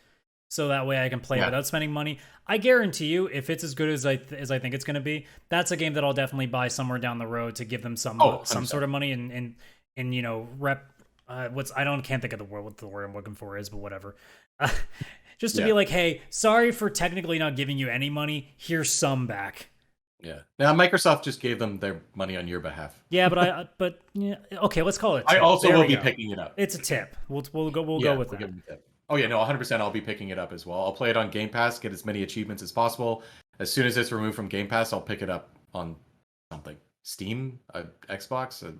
so that way I can play Yeah. without spending money. I guarantee you, if it's as good as as I think it's going to be, that's a game that I'll definitely buy somewhere down the road to give them some Oh, some 100%. sort of money and you know rep. What's I don't can't think of the word what the word I'm looking for is, but whatever. Just to be Yeah. like, hey, sorry for technically not giving you any money. Here's some back. Yeah. Now Microsoft just gave them their money on your behalf. Yeah, but yeah, okay, let's call it a I tip. also There will we be go. picking it up. It's a tip. We'll go Yeah, with we'll that. give them a tip. Oh yeah, no, 100%. I'll be picking it up as well. I'll play it on Game Pass, get as many achievements as possible. As soon as it's removed from Game Pass, I'll pick it up on something, Steam, Xbox,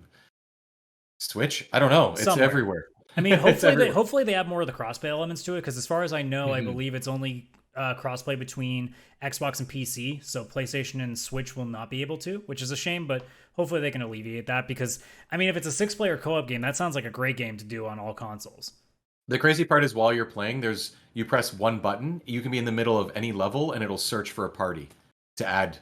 Switch. I don't know. It's Somewhere. everywhere. I mean, It's everywhere. hopefully they have more of the crossplay elements to it because as far as I know, I Mhm. believe it's only crossplay between Xbox and PC. So PlayStation and Switch will not be able to, which is a shame. But hopefully they can alleviate that because I mean, if it's a 6-player co-op game, that sounds like a great game to do on all consoles. The crazy part is while you're playing, you press one button, you can be in the middle of any level, and it'll search for a party to add,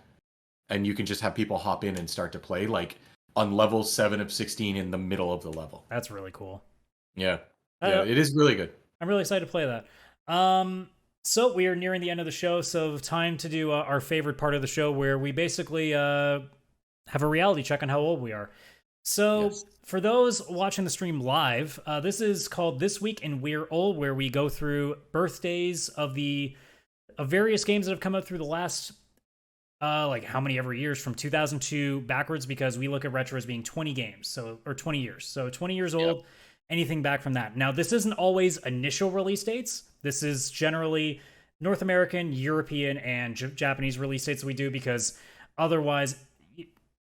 and you can just have people hop in and start to play like on level 7 of 16 in the middle of the level. That's really cool. Yeah, Uh, it is really good. I'm really excited to play that. So we are nearing the end of the show, so time to do our favorite part of the show, where we basically have a reality check on how old we are. So Yes. for those watching the stream live, this is called This Week in We're Old, where we go through birthdays of various games that have come out through the last like how many ever years from 2002 backwards, because we look at retro as being 20 games, so or 20 years, so 20 years old. Anything back from that. Now, this isn't always initial release dates. This is generally North American, European, and Japanese release dates we do, because otherwise,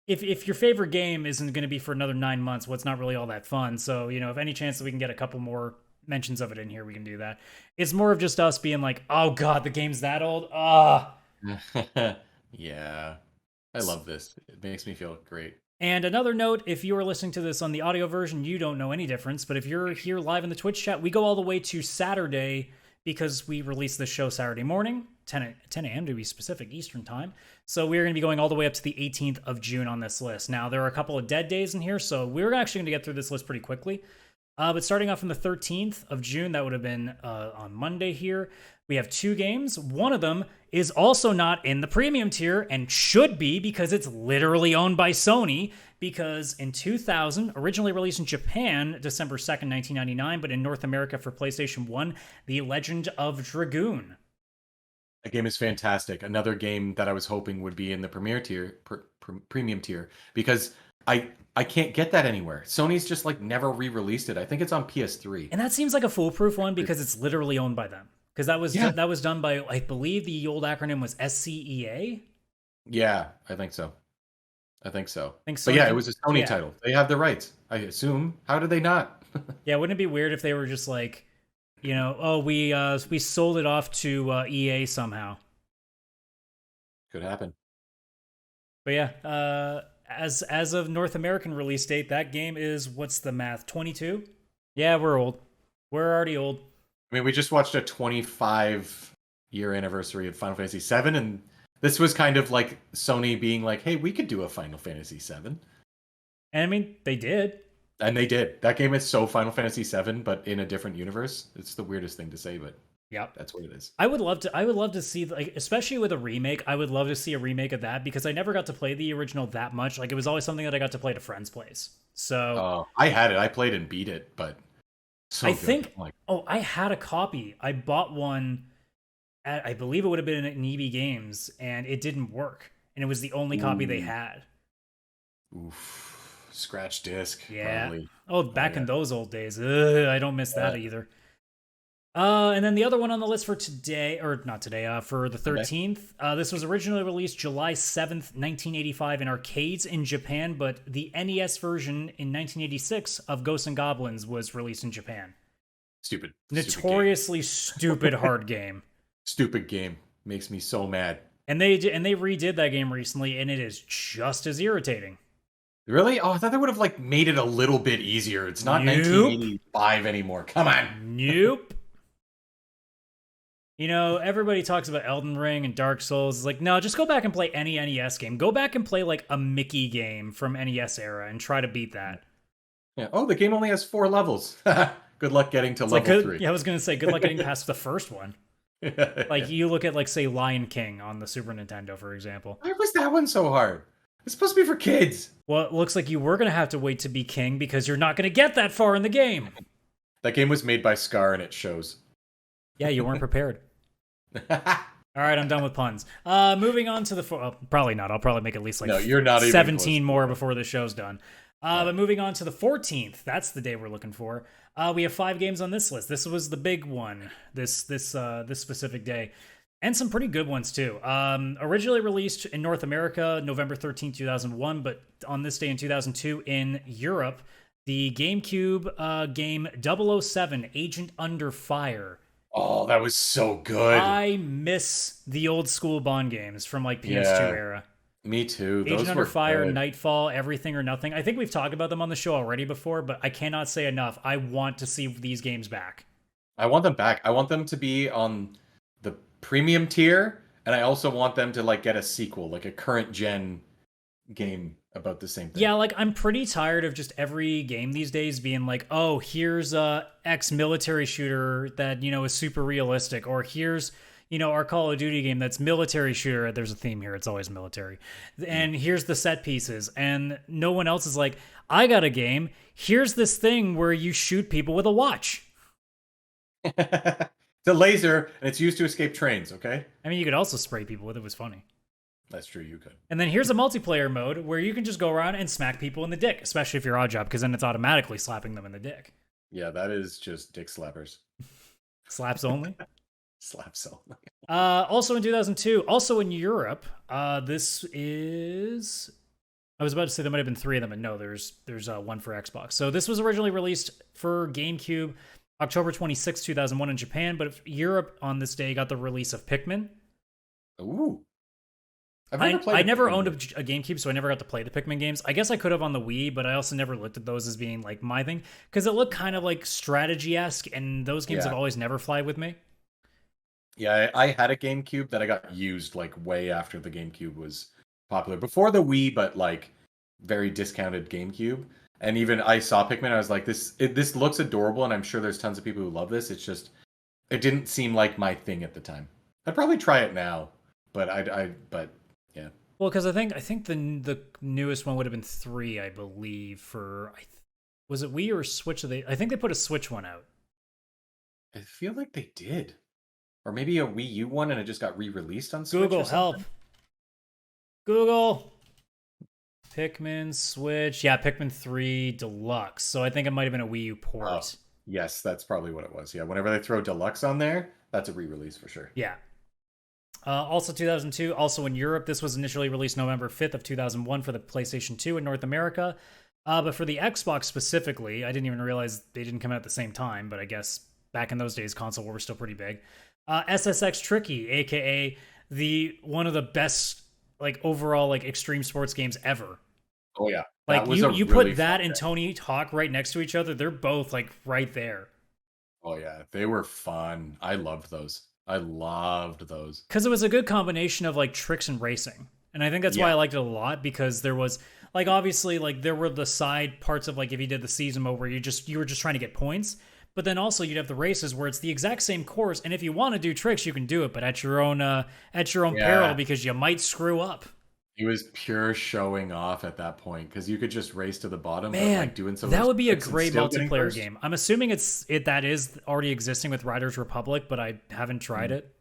if your favorite game isn't going to be for another 9 months, well, it's not really all that fun. So, you know, if any chance that we can get a couple more mentions of it in here, we can do that. It's more of just us being like, oh god, the game's that old? Yeah, I love this. It makes me feel great. And another note, if you are listening to this on the audio version, you don't know any difference. But if you're here live in the Twitch chat, we go all the way to Saturday because we release this show Saturday morning, 10 a.m. to be specific, Eastern time. So we're going to be going all the way up to the 18th of June on this list. Now, there are a couple of dead days in here, so we're actually going to get through this list pretty quickly. But starting off on the 13th of June, that would have been on Monday here, we have 2 games. One of them is also not in the premium tier and should be because it's literally owned by Sony, because in 2000, originally released in Japan, December 2nd, 1999, but in North America for PlayStation 1, The Legend of Dragoon. That game is fantastic. Another game that I was hoping would be in the premier tier, premium tier, because I can't get that anywhere. Sony's just like never re-released it. I think it's on PS3. And that seems like a foolproof one because it's literally owned by them. Because that was done by, I believe the old acronym was SCEA. Yeah, I think so. But Sony yeah, it was a Sony yeah. title. They have the rights, I assume. How did they not? Yeah, wouldn't it be weird if they were just like, you know, oh, we sold it off to EA somehow. Could happen. But yeah, as of North American release date, that game is, what's the math? 22? Yeah, we're old. We're already old. I mean, we just watched a 25-year anniversary of Final Fantasy VII, and this was kind of like Sony being like, "Hey, we could do a Final Fantasy VII," And I mean, they did. and they did. That game is so Final Fantasy VII, but in a different universe. It's the weirdest thing to say, but Yep. that's what it is. I would love to see, like, especially with a remake, I would love to see a remake of that because I never got to play the original that much. Like, it was always something that I got to play at a friend's place. So I had it. I played and beat it, but so I good. think Like, I had a copy. I bought one at, I believe it would have been at EB Games, and it didn't work. And it was the only copy they had. oof, scratch disc. Yeah. Probably. Oh, back in those old days. Ugh, I don't miss that either. And then the other one on the list for today, or not today, for the 13th, this was originally released July 7th, 1985 in arcades in Japan, but the NES version in 1986 of Ghosts and Goblins was released in Japan. Stupid. Notoriously stupid hard game. Stupid game. Makes me so mad. And they redid that game recently, and it is just as irritating. Really? Oh, I thought they would have like made it a little bit easier. It's not 1985 anymore. Come on. Nope. You know, everybody talks about Elden Ring and Dark Souls. It's like, no, just go back and play any NES game. Go back and play like a Mickey game from NES era and try to beat that. Yeah. Oh, the game only has 4 levels. Good luck getting to level 3. Yeah, I was going to say, good luck getting past the first one. Like, you look at, like, say, Lion King on the Super Nintendo, for example. Why was that one so hard? It's supposed to be for kids. Well, it looks like you were going to have to wait to be king because you're not going to get that far in the game. That game was made by Scar and it shows. Yeah, you weren't prepared. All right, I'm done with puns. Moving on to the... probably not. I'll probably make at least like you're not 17 more before the show's done. But moving on to the 14th, that's the day we're looking for. We have 5 games on this list. This was the big one this specific day. And some pretty good ones, too. Originally released in North America, November 13, 2001, but on this day in 2002 in Europe, the GameCube game 007, Agent Under Fire. Oh, that was so good. I miss the old school Bond games from like PS2 era. Me too. Agent Under Fire, Nightfall, Everything or Nothing. I think we've talked about them on the show already before, but I cannot say enough. I want to see these games back. I want them back. I want them to be on the premium tier, and I also want them to like get a sequel, like a current gen game about the same thing. Yeah, like I'm pretty tired of just every game these days being like, oh, here's a ex-military shooter that, you know, is super realistic, or here's, you know, our Call of Duty game that's military shooter. There's a theme here. It's always military. And here's the set pieces. And no one else is like, I got a game. Here's this thing where you shoot people with a watch. It's a laser, and it's used to escape trains, okay? I mean, you could also spray people with it. It was funny. That's true, you could. And then here's a multiplayer mode where you can just go around and smack people in the dick, especially if you're Odd Job, because then it's automatically slapping them in the dick. Yeah, that is just dick slappers. Slaps only? Slaps only. Also in 2002, also in Europe, this is... I was about to say there might have been 3 of them, but no, there's one for Xbox. So this was originally released for GameCube October 26, 2001 in Japan, but Europe on this day got the release of Pikmin. Ooh. I never owned a GameCube, so I never got to play the Pikmin games. I guess I could have on the Wii, but I also never looked at those as being like my thing because it looked kind of like strategy-esque, and those games have always never fly with me. Yeah, I had a GameCube that I got used like way after the GameCube was popular. Before the Wii, but like very discounted GameCube. And even I saw Pikmin, I was like, this looks adorable, and I'm sure there's tons of people who love this. It's just, it didn't seem like my thing at the time. I'd probably try it now, but yeah. Well, because I think the newest one would have been 3, I believe. Was it Wii or Switch? I think they put a Switch one out. I feel like they did, or maybe a Wii U one, and it just got re-released on Switch. Google help. Google. Pikmin Switch. Yeah, Pikmin 3 Deluxe. So I think it might have been a Wii U port. Oh, yes, that's probably what it was. Yeah, whenever they throw Deluxe on there, that's a re-release for sure. Yeah. Also 2002, also in Europe, this was initially released November 5th of 2001 for the PlayStation 2 in North America. But for the Xbox specifically, I didn't even realize they didn't come out at the same time, but I guess back in those days, console wars were still pretty big. SSX Tricky, aka one of the best like overall like extreme sports games ever. Oh yeah, that Like was you a you really put fun that and game. Tony Hawk right next to each other, they're both like right there. Oh yeah, they were fun. I loved those. I loved those. Because it was a good combination of like tricks and racing. And I think that's why Yeah. I liked it a lot because there was like obviously like there were the side parts of like if you did the season mode where you were just trying to get points, but then also you'd have the races where it's the exact same course and if you want to do tricks you can do it, but at your own peril Yeah. because you might screw up. It was pure showing off at that point because you could just race to the bottom, but Man, like doing some of that those would be a tricks and great still getting multiplayer first. game. I'm assuming that is already existing with Riders Republic, but I haven't tried Mm. it.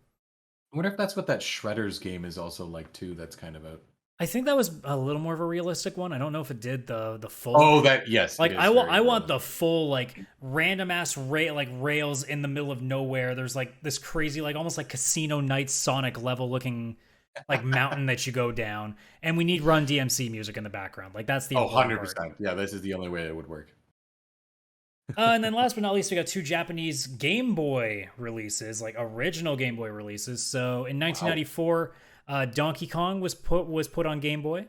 I wonder if that's what that Shredders game is also like too. That's kind of out. I think that was a little more of a realistic one. I don't know if it did the full. Oh, that yes, it Like is very I want realistic. the full like random ass like rails in the middle of nowhere. There's like this crazy like almost like Casino Nights Sonic level looking like mountain that you go down, and we need Run DMC music in the background. Like that's the Oh, important part. 100%. Yeah, this is the only way it would work. And then last but not least, we got two Japanese Game Boy releases, like original Game Boy releases. So in Wow. 1994, Donkey Kong was put on Game Boy.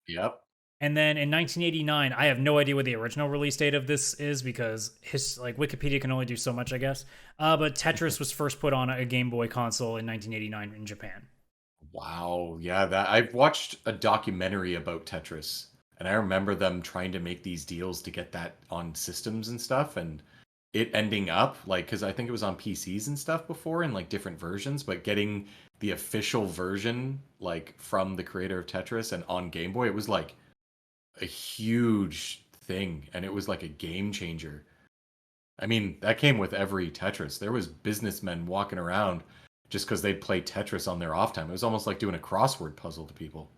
Yep. And then in 1989, I have no idea what the original release date of this is because like Wikipedia can only do so much, I guess. But Tetris was first put on a Game Boy console in 1989 in Japan. Wow. Yeah, that I've watched a documentary about Tetris, and I remember them trying to make these deals to get that on systems and stuff, and it ending up like because I think it was on PCs and stuff before in like different versions, but getting the official version like from the creator of Tetris and on Game Boy, it was like a huge thing, and it was like a game changer. I mean, that came with every Tetris. There was businessmen walking around just because they'd play Tetris on their off time. It was almost like doing a crossword puzzle to people.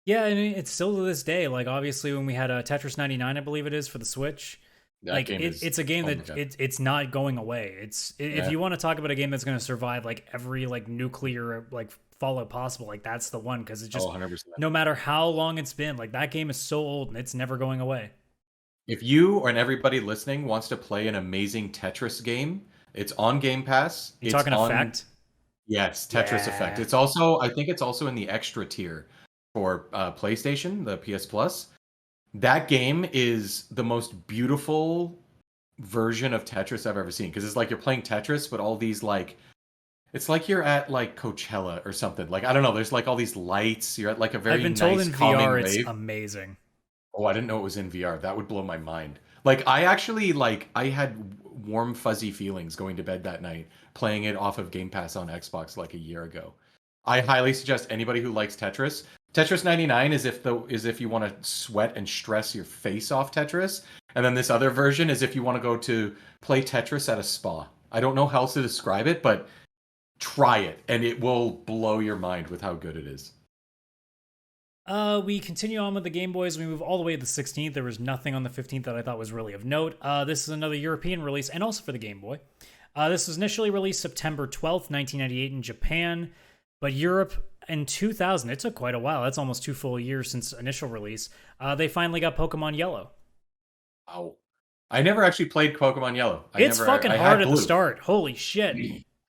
Yeah, I mean, it's still to this day. Like, obviously, when we had a Tetris 99, I believe it is, for the Switch, That like, game is it's a game oh my that god. it's not going away. If Yeah. you want to talk about a game that's going to survive, like, every, like, nuclear, like, fallout possible, like, that's the one. Because it Oh, just, 100%. no matter how long it's been, like, that game is so old and it's never going away. If you or everybody listening wants to play an amazing Tetris game, it's on Game Pass. You It's talking on effect? yes, Tetris Effect. Yeah. It's also I think it's also in the extra tier for PlayStation, the PS Plus. That game is the most beautiful version of Tetris I've ever seen because it's like you're playing Tetris, but all these like it's like you're at like Coachella or something. Like I don't know, there's like all these lights. You're at like a I've very been told nice in calming VR it's rave. amazing. Oh, I didn't know it was in VR. That would blow my mind. Like I actually like I had warm fuzzy feelings going to bed that night playing it off of Game Pass on Xbox like a year ago. I highly suggest anybody who likes Tetris. Tetris 99 is if you want to sweat and stress your face off Tetris, and then this other version is if you want to go to play Tetris at a spa. I don't know how else to describe it, but try it and it will blow your mind with how good it is. We continue on with the Game Boys. We move all the way to the 16th. There was nothing on the 15th that I thought was really of note. This is another European release and also for the Game Boy. This was initially released September 12th, 1998 in Japan, but Europe in 2000. It took quite a while. That's almost 2 full years since initial release. They finally got Pokemon Yellow. Wow. I never actually played Pokemon Yellow. It's fucking I hard had at the blue. start. Holy shit.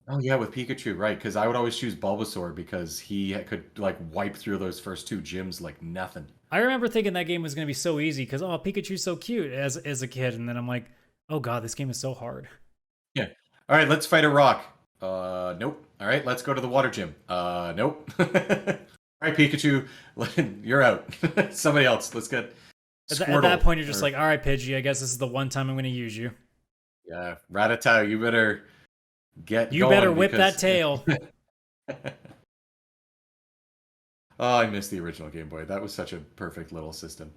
Oh yeah, with Pikachu, right? Because I would always choose Bulbasaur because he could like wipe through those first two gyms like nothing. I remember thinking that game was going to be so easy because, oh, Pikachu's so cute as a kid. And then I'm like, oh god, this game is so hard. Yeah. All right, let's fight a rock. Nope. All right, let's go to the water gym. Nope. All right, Pikachu, you're out. Somebody else. Let's get At that Squirtle. point, you're just like, all right, Pidgey, I guess this is the one time I'm going to use you. Yeah, Rattata, you better get You going better whip because that tail. oh, I miss the original Game Boy. That was such a perfect little system.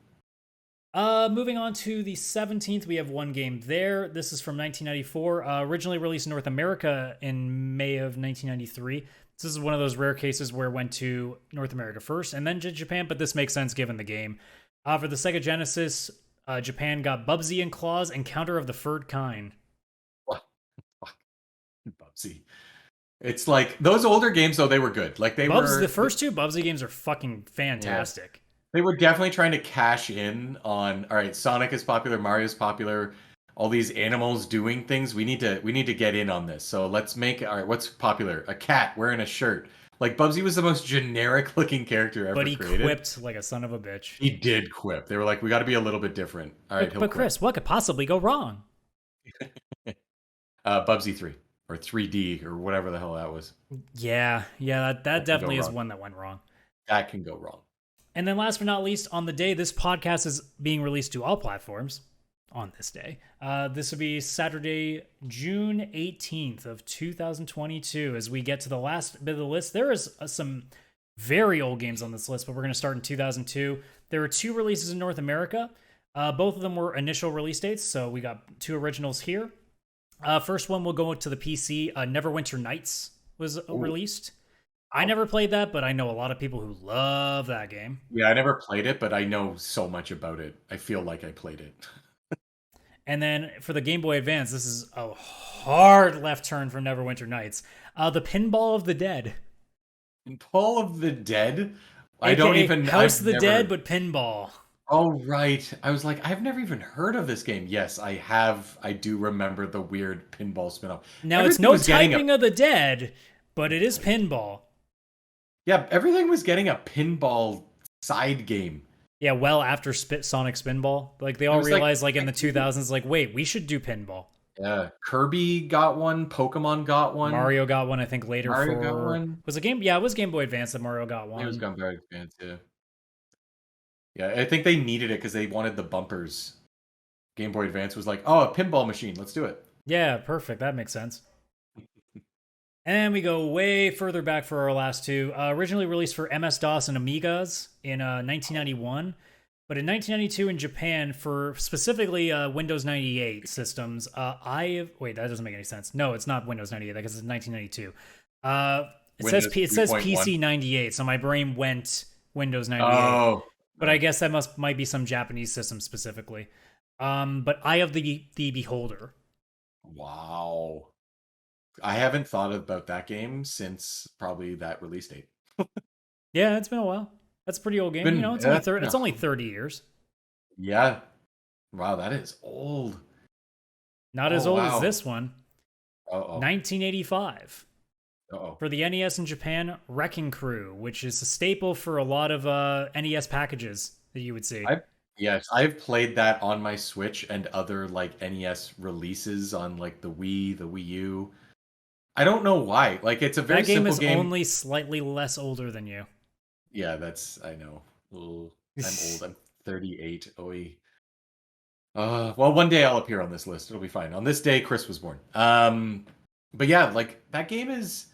Moving on to the 17th, we have one game there. This is from 1994, originally released in North America in May of 1993. This is one of those rare cases where it went to North America first and then to Japan, but this makes sense given the game. For the Sega Genesis, Japan got Bubsy and Claws, Encounter of the Furred Kind. What? Fuck, Bubsy. It's like those older games though, they were good. Like The first two Bubsy games are fucking yeah. fantastic. They were definitely trying to cash in on all right, Sonic is popular, Mario's popular, all these animals doing things. We need to get in on this. So let's make all right, what's popular? A cat wearing a shirt. Like Bubsy was the most generic looking character ever But he created. quipped like a son of a bitch. He did quip. They were like, we got to be a little bit different. All right, But Chris, what could possibly go wrong? Bubsy 3 or 3D or whatever the hell that was. Yeah, that definitely is one that went wrong. That can go wrong. And then last but not least, on the day this podcast is being released to all platforms, on this day, this will be Saturday, June 18th of 2022. As we get to the last bit of the list, there is some very old games on this list, but we're going to start in 2002. There were 2 releases in North America. Both of them were initial release dates, so we got 2 originals here. First one will go to the PC. Neverwinter Nights was released. I never played that, but I know a lot of people who love that game. Yeah, I never played it, but I know so much about it. I feel like I played it. And then for the Game Boy Advance, this is a hard left turn from Neverwinter Nights. The Pinball of the Dead. Pinball of the Dead? I don't even... House of the Dead, but pinball. Oh, right. I was like, I've never even heard of this game. Yes, I have. I do remember the weird pinball spinoff. Now, it's no typing of the dead, but it is pinball. Yeah, everything was getting a pinball side game. Yeah, well after Sonic Spinball. Like, they all realized, like in the 2000s, like, wait, we should do pinball. Yeah, Kirby got one, Pokemon got one. Mario got one, I think, later. Mario got one. Was it Game? Yeah, it was Game Boy Advance that Mario got one. It was Game Boy Advance, yeah. Yeah, I think they needed it because they wanted the bumpers. Game Boy Advance was like, oh, a pinball machine, let's do it. Yeah, perfect. That makes sense. And we go way further back for our last 2. Originally released for MS-DOS and Amigas in 1991. But in 1992 in Japan, for specifically Windows 98 systems, wait, that doesn't make any sense. No, it's not Windows 98 because it's 1992. It says PC 98, so my brain went Windows 98. Oh. But I guess that might be some Japanese system specifically. But Eye of the Beholder. Wow. I haven't thought about that game since probably that release date. Yeah, it's been a while. That's a pretty old game. It's only 30 years. Yeah. Wow, that is old. Not as old as this one. 1985. Uh-oh. For the NES in Japan, Wrecking Crew, which is a staple for a lot of NES packages that you would see. Yes, I've played that on my Switch and other like NES releases on like the Wii, the Wii U. I don't know why. Like, it's a very simple game. That game is only slightly less older than you. Yeah, I know. Ooh, I'm old. I'm 38. Oy. Well, one day I'll appear on this list. It'll be fine. On this day, Chris was born. But yeah, like, that game is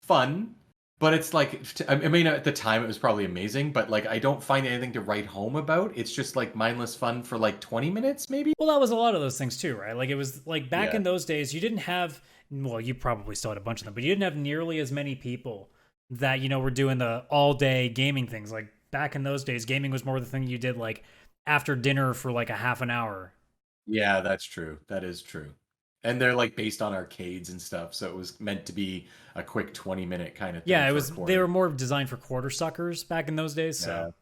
fun, but it's like, I mean, at the time it was probably amazing, but like, I don't find anything to write home about. It's just like mindless fun for like 20 minutes, maybe? Well, that was a lot of those things too, right? Like, it was like back in those days, you didn't have... Well, you probably still had a bunch of them, but you didn't have nearly as many people that, were doing the all-day gaming things. Like, back in those days, gaming was more the thing you did, like, after dinner for, like, a half an hour. Yeah, that's true. That is true. And they're, like, based on arcades and stuff, so it was meant to be a quick 20-minute kind of thing. Yeah, they were more designed for quarter suckers back in those days, so...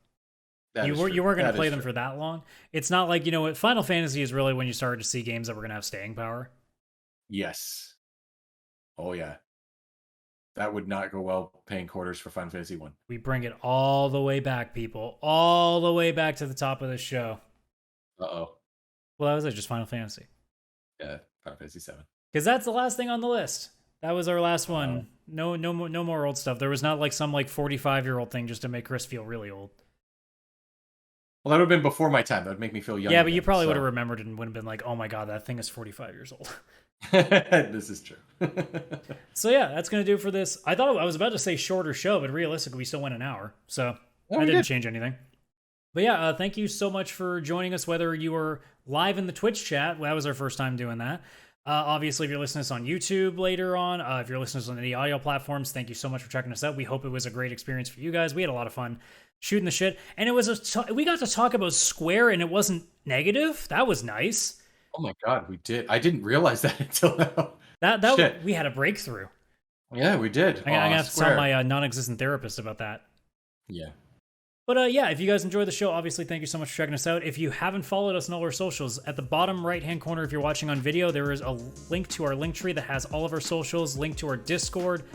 Yeah. You weren't going to play them for that long. It's not like, Final Fantasy is really when you started to see games that were going to have staying power. Yes. Oh, yeah. That would not go well paying quarters for Final Fantasy I. We bring it all the way back, people. All the way back to the top of the show. Uh-oh. Well, that was it, just Final Fantasy. Yeah, Final Fantasy VII. Because that's the last thing on the list. That was our last one. No more old stuff. There was not like some like 45-year-old thing just to make Chris feel really old. Well, that would have been before my time. That would make me feel young. Yeah, but you probably would have remembered and would have been like, oh my god, that thing is 45 years old. This is true. So yeah, that's going to do it for this. I was about to say shorter show, but realistically, we still went an hour. So that didn't change anything. But yeah, thank you so much for joining us, whether you were live in the Twitch chat. That was our first time doing that. Obviously, if you're listening to us on YouTube later on, if you're listening to us on any audio platforms, thank you so much for checking us out. We hope it was a great experience for you guys. We had a lot of fun shooting the shit. And it was we got to talk about Square, and it wasn't negative. That was nice. Oh my god, we did. I didn't realize that until now. That we had a breakthrough. Yeah, we did. I'm gonna have to tell my non-existent therapist about that. Yeah. But yeah, if you guys enjoyed the show, obviously thank you so much for checking us out. If you haven't followed us on all our socials, at the bottom right-hand corner, if you're watching on video, there is a link to our link tree that has all of our socials, link to our Discord,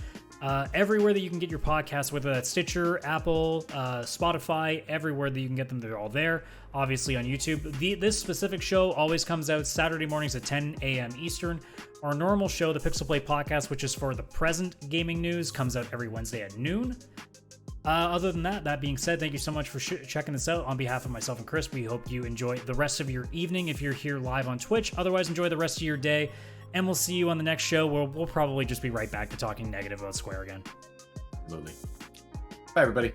everywhere that you can get your podcasts, whether that's Stitcher, Apple, Spotify, everywhere that you can get them, they're all there. Obviously on YouTube. This specific show always comes out Saturday mornings at 10 a.m. Eastern. Our normal show, the Pixel Play Podcast, which is for the present gaming news, comes out every Wednesday at noon. Other than that being said, thank you so much for checking this out. On behalf of myself and Chris, we hope you enjoy the rest of your evening if you're here live on Twitch. Otherwise, enjoy the rest of your day. And we'll see you on the next show where we'll probably just be right back to talking negative about Square again. Absolutely. Bye, everybody.